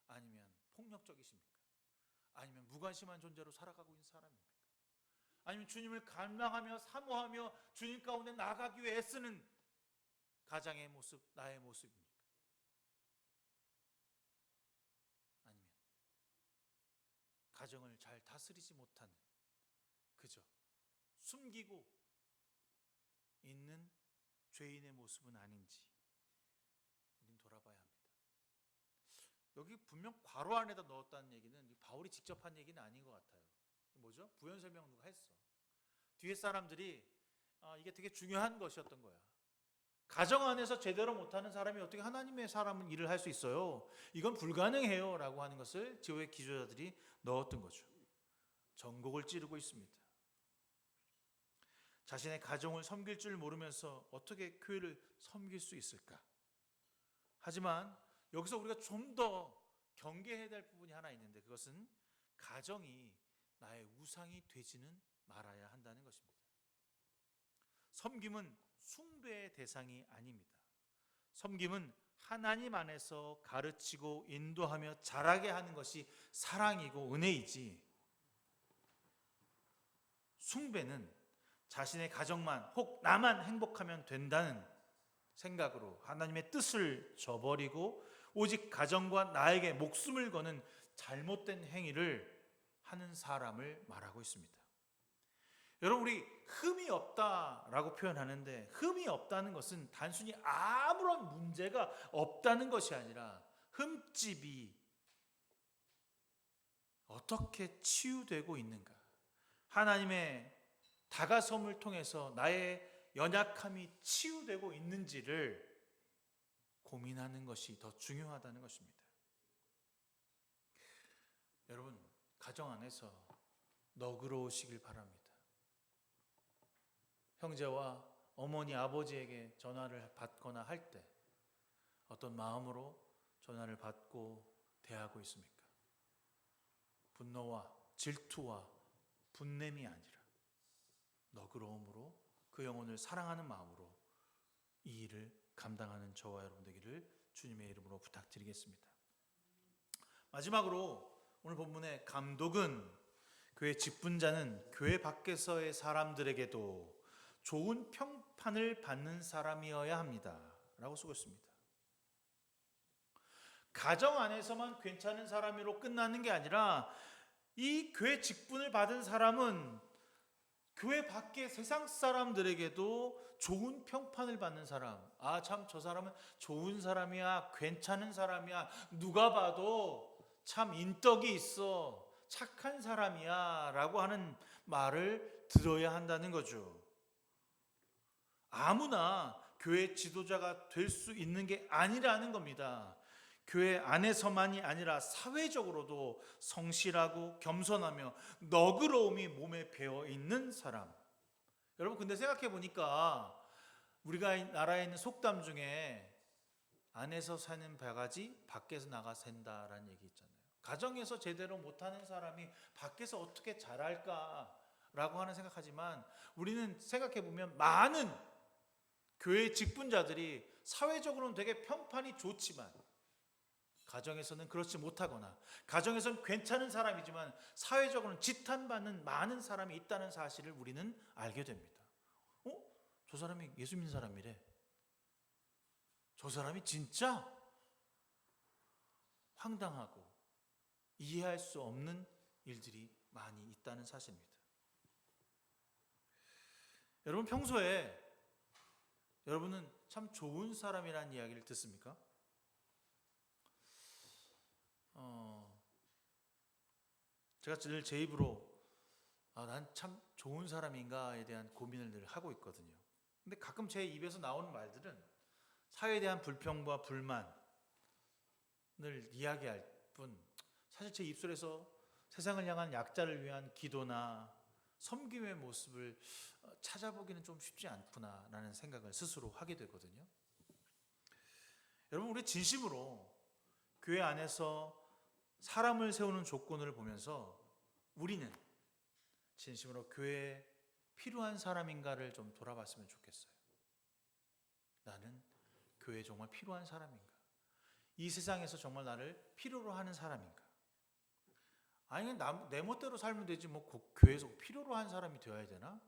아니면 폭력적이십니까? 아니면 무관심한 존재로 살아가고 있는 사람입니까? 아니면 주님을 갈망하며 사모하며 주님 가운데 나아가기 위해 애쓰는 가장의 모습, 나의 모습입니까? 아니면 가정을 잘 다스리지 못하는 그저 숨기고 있는 죄인의 모습은 아닌지 우리는 돌아봐야 합니다. 여기 분명 괄호 안에다 넣었다는 얘기는 바울이 직접 한 얘기는 아닌 것 같아요. 뭐죠? 부연 설명 누가 했어. 뒤에 사람들이 이게 되게 중요한 것이었던 거야. 가정 안에서 제대로 못하는 사람이 어떻게 하나님의 사람은 일을 할 수 있어요? 이건 불가능해요 라고 하는 것을 지도의 기조자들이 넣었던 거죠. 전곡을 찌르고 있습니다. 자신의 가정을 섬길 줄 모르면서 어떻게 교회를 섬길 수 있을까? 하지만 여기서 우리가 좀 더 경계해야 될 부분이 하나 있는데 그것은 가정이 나의 우상이 되지는 말아야 한다는 것입니다. 섬김은 숭배의 대상이 아닙니다. 섬김은 하나님 안에서 가르치고 인도하며 자라게 하는 것이 사랑이고 은혜이지, 숭배는 자신의 가정만 혹 나만 행복하면 된다는 생각으로 하나님의 뜻을 저버리고 오직 가정과 나에게 목숨을 거는 잘못된 행위를 하는 사람을 말하고 있습니다. 여러분, 우리 흠이 없다라고 표현하는데 흠이 없다는 것은 단순히 아무런 문제가 없다는 것이 아니라 흠집이 어떻게 치유되고 있는가, 하나님의 다가섬을 통해서 나의 연약함이 치유되고 있는지를 고민하는 것이 더 중요하다는 것입니다. 여러분, 가정 안에서 너그러우시길 바랍니다. 형제와 어머니, 아버지에게 전화를 받거나 할 때 어떤 마음으로 전화를 받고 대하고 있습니까? 분노와 질투와 분냄이 아니라 너그러움으로 그 영혼을 사랑하는 마음으로 이 일을 감당하는 저와 여러분 되기를 주님의 이름으로 부탁드리겠습니다. 마지막으로 오늘 본문의 감독은 교회 직분자는 교회 밖에서의 사람들에게도 좋은 평판을 받는 사람이어야 합니다 라고 쓰고 있습니다. 가정 안에서만 괜찮은 사람으로 끝나는 게 아니라 이 교회 직분을 받은 사람은 교회 밖의 세상 사람들에게도 좋은 평판을 받는 사람, 참 저 사람은 좋은 사람이야, 괜찮은 사람이야, 누가 봐도 참 인덕이 있어, 착한 사람이야 라고 하는 말을 들어야 한다는 거죠. 아무나 교회 지도자가 될 수 있는 게 아니라는 겁니다. 교회 안에서만이 아니라 사회적으로도 성실하고 겸손하며 너그러움이 몸에 배어 있는 사람. 여러분, 근데 생각해 보니까 우리가 나라에 있는 속담 중에 안에서 사는 바가지 밖에서 나가 샌다라는 얘기 있잖아요. 가정에서 제대로 못하는 사람이 밖에서 어떻게 잘할까라고 하는 생각하지만, 우리는 생각해 보면 많은 교회 직분자들이 사회적으로는 되게 평판이 좋지만 가정에서는 그렇지 못하거나, 가정에서는 괜찮은 사람이지만 사회적으로는 지탄받는 많은 사람이 있다는 사실을 우리는 알게 됩니다. 저 사람이 예수 믿는 사람이래. 저 사람이 진짜 황당하고 이해할 수 없는 일들이 많이 있다는 사실입니다. 여러분, 평소에 여러분은 참 좋은 사람이라는 이야기를 듣습니까? 제가 늘 제 입으로 난 참 좋은 사람인가에 대한 고민을 늘 하고 있거든요. 근데 가끔 제 입에서 나오는 말들은 사회에 대한 불평과 불만을 이야기할 뿐, 사실 제 입술에서 세상을 향한 약자를 위한 기도나 섬김의 모습을 찾아보기는 좀 쉽지 않구나라는 생각을 스스로 하게 되거든요. 여러분, 우리 진심으로 교회 안에서 사람을 세우는 조건을 보면서 우리는 진심으로 교회에 필요한 사람인가를 좀 돌아봤으면 좋겠어요. 나는 교회에 정말 필요한 사람인가? 이 세상에서 정말 나를 필요로 하는 사람인가? 아니, 내 멋대로 살면 되지 뭐 꼭 교회에서 필요로 한 사람이 되어야 되나?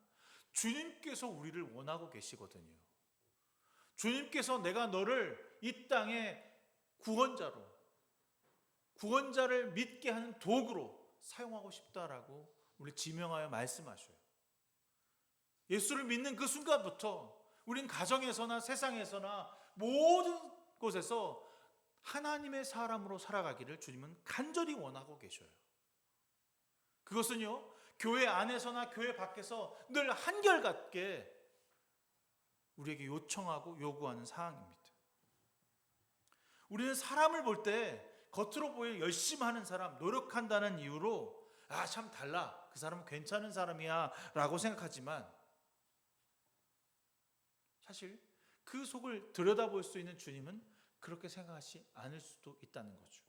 주님께서 우리를 원하고 계시거든요. 주님께서 내가 너를 이 땅에 구원자를 믿게 하는 도구로 사용하고 싶다라고 우리 지명하여 말씀하셔요. 예수를 믿는 그 순간부터 우린 가정에서나 세상에서나 모든 곳에서 하나님의 사람으로 살아가기를 주님은 간절히 원하고 계셔요. 그것은요, 교회 안에서나 교회 밖에서 늘 한결같게 우리에게 요청하고 요구하는 사항입니다. 우리는 사람을 볼 때 겉으로 보여 열심히 하는 사람, 노력한다는 이유로 참 달라, 그 사람은 괜찮은 사람이야 라고 생각하지만, 사실 그 속을 들여다볼 수 있는 주님은 그렇게 생각하지 않을 수도 있다는 거죠.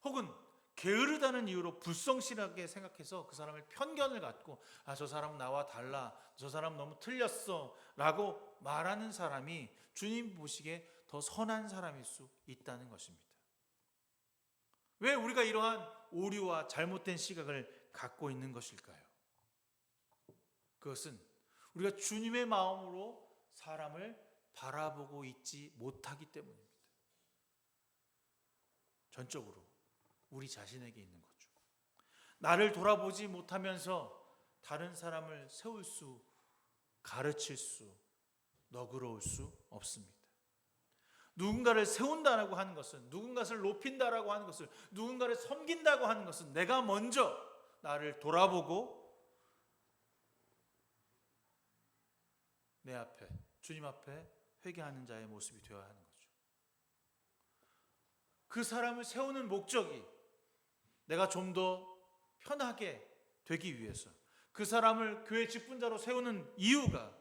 혹은 게으르다는 이유로 불성실하게 생각해서 그 사람을 편견을 갖고 저 사람은 나와 달라, 저 사람 너무 틀렸어 라고 말하는 사람이 주님 보시기에 더 선한 사람일 수 있다는 것입니다. 왜 우리가 이러한 오류와 잘못된 시각을 갖고 있는 것일까요? 그것은 우리가 주님의 마음으로 사람을 바라보고 있지 못하기 때문입니다. 전적으로 우리 자신에게 있는 거죠. 나를 돌아보지 못하면서 다른 사람을 세울 수, 가르칠 수, 너그러울 수 없습니다. 누군가를 세운다라고 하는 것은, 누군가를 높인다라고 하는 것은, 누군가를 섬긴다고 하는 것은 내가 먼저 나를 돌아보고 내 앞에, 주님 앞에 회개하는 자의 모습이 되어야 하는 거죠. 그 사람을 세우는 목적이 내가 좀 더 편하게 되기 위해서, 그 사람을 교회 직분자로 세우는 이유가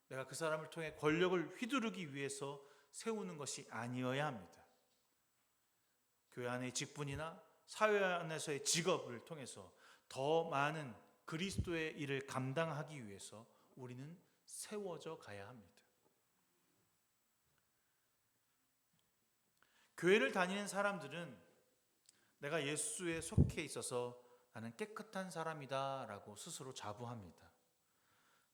내가 그 사람을 통해 권력을 휘두르기 위해서 세우는 것이 아니어야 합니다. 교회 안의 직분이나 사회 안에서의 직업을 통해서 더 많은 그리스도의 일을 감당하기 위해서 우리는 세워져 가야 합니다. 교회를 다니는 사람들은 내가 예수에 속해 있어서 나는 깨끗한 사람이다 라고 스스로 자부합니다.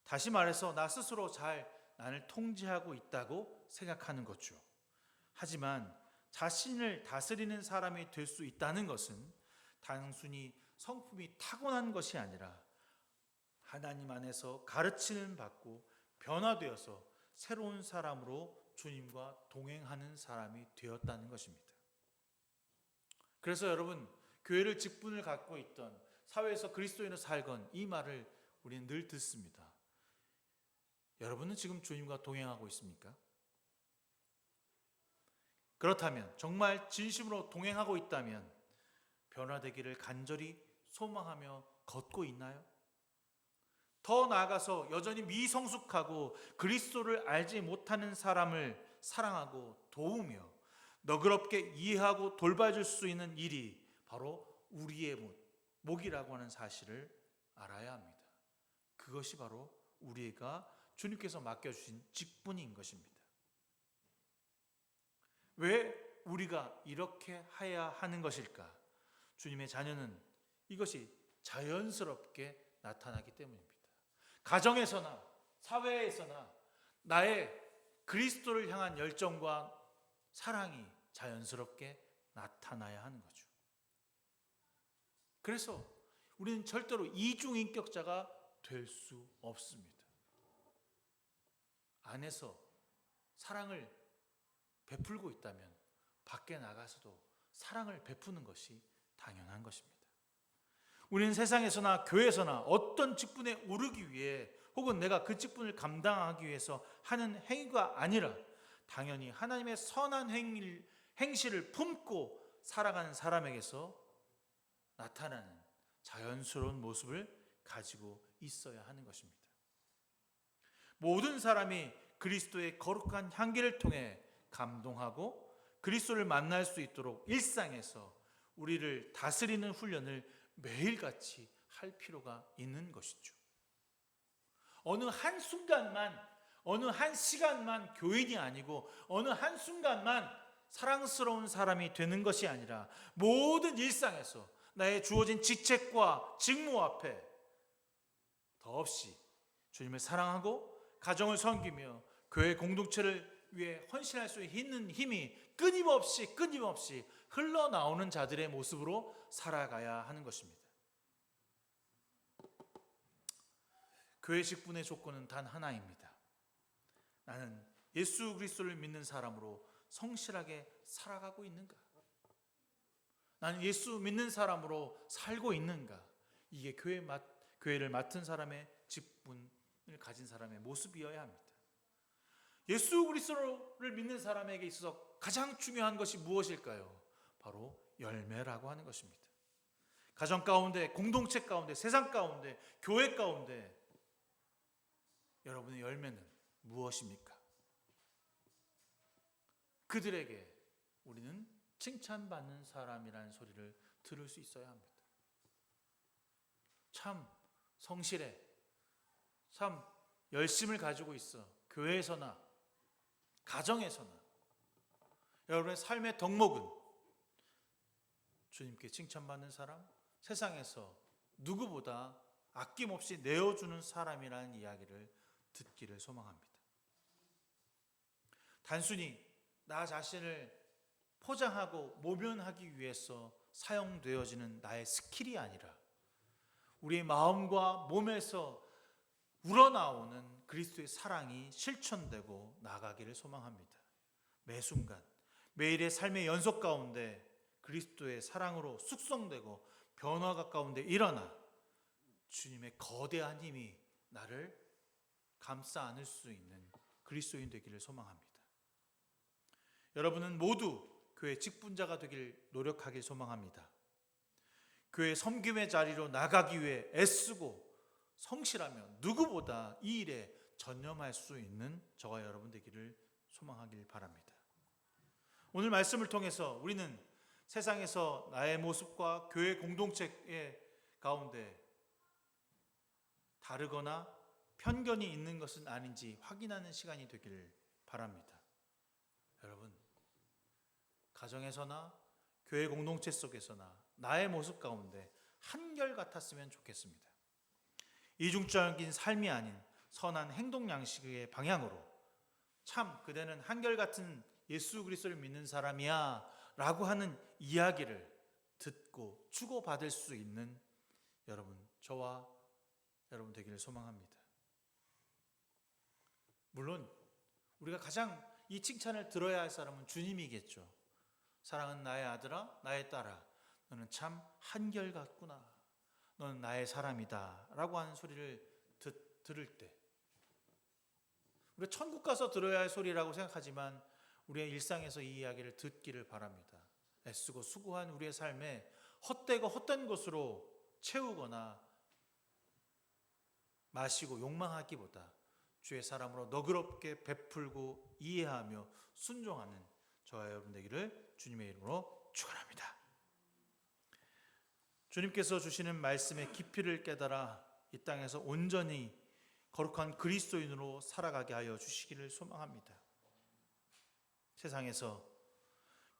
다시 말해서 나 스스로 잘 나를 통제하고 있다고 생각하는 거죠. 하지만 자신을 다스리는 사람이 될 수 있다는 것은 단순히 성품이 타고난 것이 아니라 하나님 안에서 가르치는 받고 변화되어서 새로운 사람으로 주님과 동행하는 사람이 되었다는 것입니다. 그래서 여러분, 교회를 직분을 갖고 있던 사회에서 그리스도인으로 살건 이 말을 우리는 늘 듣습니다. 여러분은 지금 주님과 동행하고 있습니까? 그렇다면 정말 진심으로 동행하고 있다면 변화되기를 간절히 소망하며 걷고 있나요? 더 나아가서 여전히 미성숙하고 그리스도를 알지 못하는 사람을 사랑하고 도우며 너그럽게 이해하고 돌봐줄 수 있는 일이 바로 우리의 목이라고 하는 사실을 알아야 합니다. 그것이 바로 우리가 주님께서 맡겨주신 직분인 것입니다. 왜 우리가 이렇게 해야 하는 것일까? 주님의 자녀는 이것이 자연스럽게 나타나기 때문입니다. 가정에서나 사회에서나 나의 그리스도를 향한 열정과 사랑이 자연스럽게 나타나야 하는 거죠. 그래서 우리는 절대로 이중인격자가 될 수 없습니다. 안에서 사랑을 베풀고 있다면 밖에 나가서도 사랑을 베푸는 것이 당연한 것입니다. 우리는 세상에서나 교회에서나 어떤 직분에 오르기 위해 혹은 내가 그 직분을 감당하기 위해서 하는 행위가 아니라 당연히 하나님의 선한 행실을 품고 살아가는 사람에게서 나타나는 자연스러운 모습을 가지고 있어야 하는 것입니다. 모든 사람이 그리스도의 거룩한 향기를 통해 감동하고 그리스도를 만날 수 있도록 일상에서 우리를 다스리는 훈련을 매일같이 할 필요가 있는 것이죠. 어느 한순간만, 어느 한 시간만 교인이 아니고 어느 한순간만 사랑스러운 사람이 되는 것이 아니라 모든 일상에서 나의 주어진 직책과 직무 앞에 더없이 주님을 사랑하고 가정을 섬기며 교회 공동체를 위해 헌신할 수 있는 힘이 끊임없이 흘러나오는 자들의 모습으로 살아가야 하는 것입니다. 교회 직분의 조건은 단 하나입니다. 나는 예수 그리스도를 믿는 사람으로 성실하게 살아가고 있는가? 나는 예수 믿는 사람으로 살고 있는가? 이게 교회를 맡은 사람의 직분을 가진 사람의 모습이어야 합니다. 예수 그리스도를 믿는 사람에게 있어서 가장 중요한 것이 무엇일까요? 바로 열매라고 하는 것입니다. 가정 가운데, 공동체 가운데, 세상 가운데, 교회 가운데 여러분의 열매는 무엇입니까? 그들에게 우리는 칭찬받는 사람이라는 소리를 들을 수 있어야 합니다. 참 성실해, 참 열심을 가지고 있어. 교회에서나 가정에서나 여러분의 삶의 덕목은 주님께 칭찬받는 사람, 세상에서 누구보다 아낌없이 내어주는 사람이라는 이야기를 듣기를 소망합니다. 단순히 나 자신을 포장하고 모면하기 위해서 사용되어지는 나의 스킬이 아니라 우리의 마음과 몸에서 우러나오는 그리스도의 사랑이 실천되고 나가기를 소망합니다. 매 순간, 매일의 삶의 연속 가운데 그리스도의 사랑으로 숙성되고 변화가 가운데 일어나 주님의 거대한 힘이 나를 감싸 안을 수 있는 그리스도인 되기를 소망합니다. 여러분은 모두 교회 직분자가 되길 노력하길 소망합니다. 교회 섬김의 자리로 나가기 위해 애쓰고 성실하며 누구보다 이 일에 전념할 수 있는 저와 여러분 되기를 소망하길 바랍니다. 오늘 말씀을 통해서 우리는 세상에서 나의 모습과 교회 공동체의 가운데 다르거나 편견이 있는 것은 아닌지 확인하는 시간이 되기를 바랍니다. 여러분, 가정에서나 교회 공동체 속에서나 나의 모습 가운데 한결같았으면 좋겠습니다. 이중적인 삶이 아닌 선한 행동 양식의 방향으로 참 그대는 한결같은 예수 그리스도를 믿는 사람이야 라고 하는 이야기를 듣고 주고받을 수 있는 여러분, 저와 여러분 되기를 소망합니다. 물론 우리가 가장 이 칭찬을 들어야 할 사람은 주님이겠죠. 사랑은 나의 아들아, 나의 딸아, 너는 참 한결같구나. 너는 나의 사람이다. 라고 하는 소리를 들을 때, 우리가 천국 가서 들어야 할 소리라고 생각하지만 우리의 일상에서 이 이야기를 듣기를 바랍니다. 애쓰고 수고한 우리의 삶에 헛되고 헛된 것으로 채우거나 마시고 욕망하기보다 주의 사람으로 너그럽게 베풀고 이해하며 순종하는 저와 여러분 되기를 주님의 이름으로 축원합니다. 주님께서 주시는 말씀의 깊이를 깨달아 이 땅에서 온전히 거룩한 그리스도인으로 살아가게 하여 주시기를 소망합니다. 세상에서,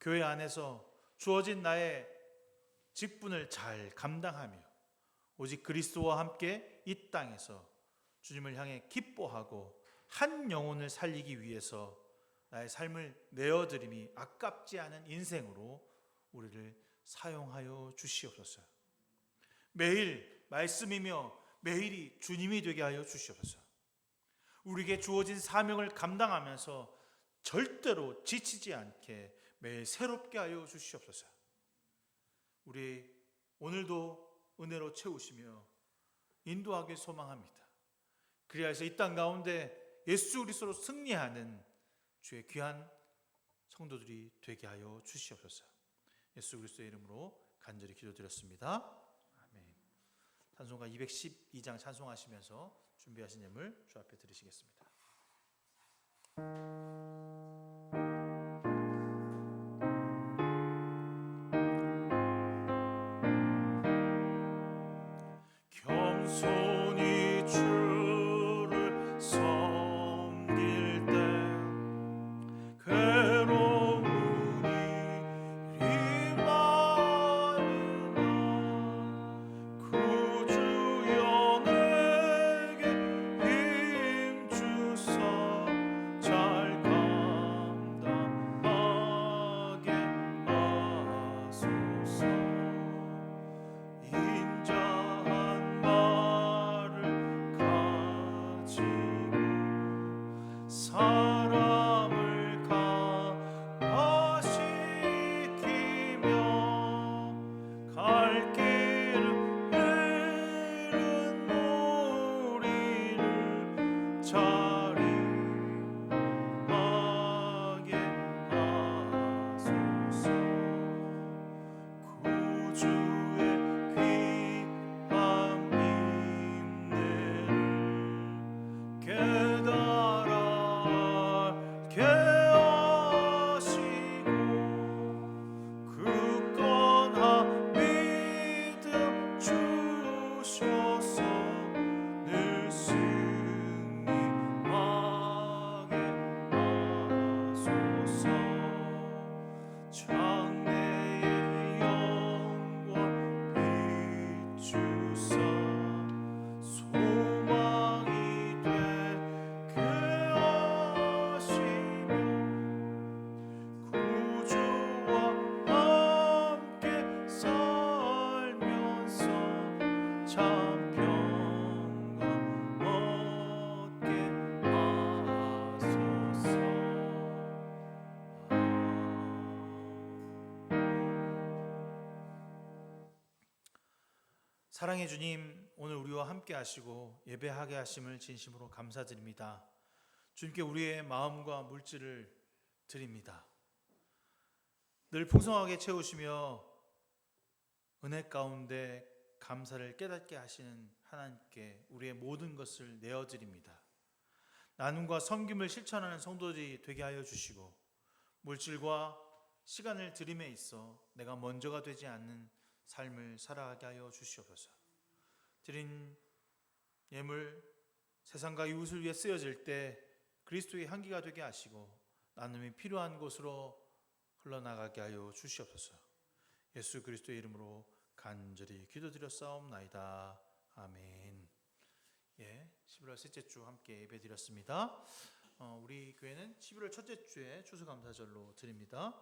교회 안에서 주어진 나의 직분을 잘 감당하며 오직 그리스도와 함께 이 땅에서 주님을 향해 기뻐하고 한 영혼을 살리기 위해서 나의 삶을 내어드림이 아깝지 않은 인생으로 우리를 사용하여 주시옵소서. 매일 말씀이며 매일이 주님이 되게 하여 주시옵소서. 우리에게 주어진 사명을 감당하면서 절대로 지치지 않게 매일 새롭게 하여 주시옵소서. 우리 오늘도 은혜로 채우시며 인도하길 소망합니다. 그리하여서 이 땅 가운데 예수 그리스도로 승리하는 주의 귀한 성도들이 되게 하여 주시옵소서. 예수 그리스도의 이름으로 간절히 기도드렸습니다. 아멘. 찬송가 212장 찬송하시면서 준비하신 예물 주 앞에 드리시겠습니다. 겸손히 주를 섬길 때 괴로운 일이 많으나 구주여 내게 힘 주사 잘 감당하게 하소서. 인자한 말을 가지고 사람을 강화시키며 갈 길을 잃은 무리를 자리하게 하소서. 구주의 귀한 인내를 깨달아 알게 하시고 굳건한 믿음 주셔서 늘 승리하게 하소서. 장래의 영광 비추사 소망이 되게 하시며 구주와 함께 살면서 참 평강 얻게 하소서. 사랑의 주님, 오늘 우리와 함께 하시고 예배하게 하심을 진심으로 감사드립니다. 주님께 우리의 마음과 물질을 드립니다. 늘 풍성하게 채우시며 은혜 가운데 감사를 깨닫게 하시는 하나님께 우리의 모든 것을 내어드립니다. 나눔과 섬김을 실천하는 성도들이 되게 하여 주시고 물질과 시간을 드림에 있어 내가 먼저가 되지 않는 삶을 살아가게 하여 주시옵소서. 드린 예물 세상과 이웃을 위해 쓰여질 때 그리스도의 향기가 되게 하시고 나눔이 필요한 곳으로 흘러나가게 하여 주시옵소서. 예수 그리스도의 이름으로 간절히 기도드렸사옵나이다. 아멘. 11월 셋째 주 함께 예배드렸습니다. 우리 교회는 11월 첫째 주에 추수감사절로 드립니다.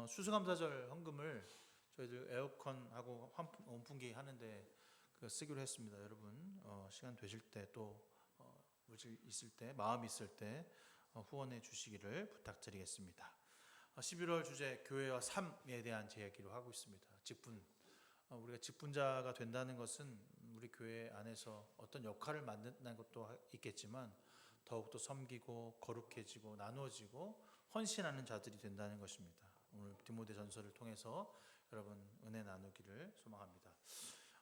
추수감사절 헌금을 저희들 에어컨하고 원풍기 하는데 쓰기로 했습니다. 여러분 시간 되실 때 또 물질 있을 때 마음 있을 때 후원해 주시기를 부탁드리겠습니다. 11월 주제 교회와 삶에 대한 제 이야기로 하고 있습니다. 우리가 직분자가 된다는 것은 우리 교회 안에서 어떤 역할을 맡는 것도 있겠지만 더욱더 섬기고 거룩해지고 나누어지고 헌신하는 자들이 된다는 것입니다. 오늘 디모데전서를 통해서 여러분 은혜 나누기를 소망합니다.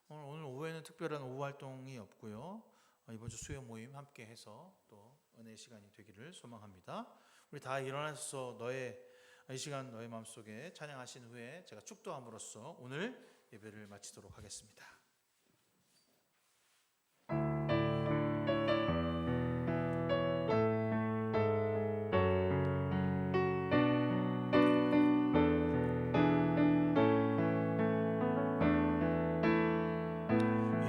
오늘 오후에는 특별한 오후 활동이 없고요. 이번 주 수요 모임 함께 해서 또 은혜 시간이 되기를 소망합니다. 우리 다 일어나서 이 시간 너의 마음속에 찬양하신 후에 제가 축도함으로써 오늘 예배를 마치도록 하겠습니다.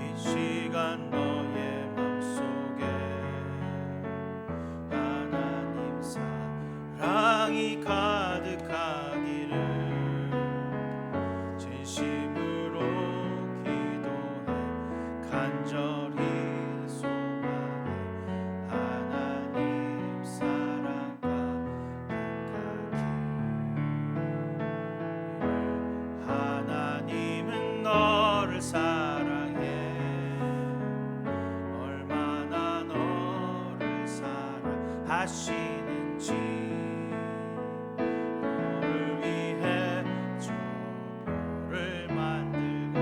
이 시간 너의 마음속에 하나님 사랑이 가득하기를 진심으로 기도해 간절히 소망해 하나님 사랑 가득하기를 하나님은 너를 사랑해 얼마나 너를 사랑하시는지 너를 위해 저 별을 만들고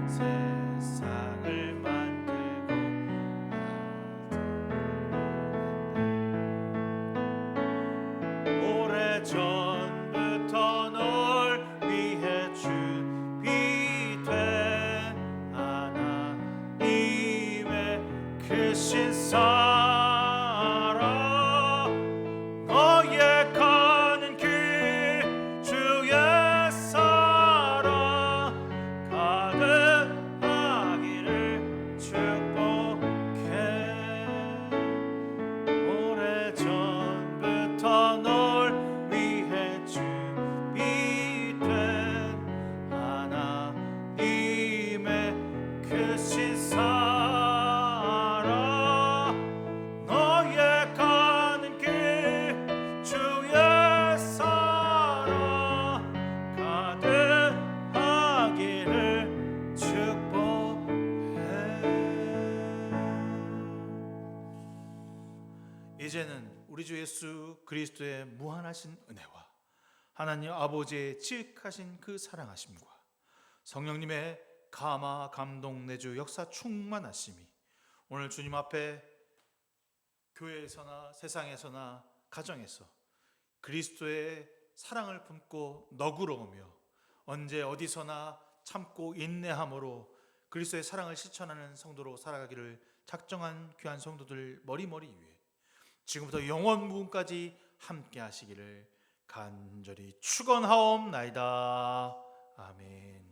세상을 만들고 오래전부터 널 위해 준비된 하나님의 크신 사랑 너의 가는 길 주의 사랑 가득하기를 축복해 오래전부터 널 위해 준비된 하나님의 크신 사랑 너의 가는 길 주의 사랑 가득하기를 축복해. 이제는 우리 주 예수 그리스도의 무한하신 은혜와 하나님 아버지의 지극하신 그 사랑하심과 성령님의 감화 감동 내주 역사 충만하심이 오늘 주님 앞에 교회에서나 세상에서나 가정에서 그리스도의 사랑을 품고 너그러우며 언제 어디서나 참고 인내함으로 그리스도의 사랑을 실천하는 성도로 살아가기를 작정한 귀한 성도들 머리머리 위에 지금부터 영원 무궁까지 함께 하시기를 간절히 축원하옵나이다. 아멘.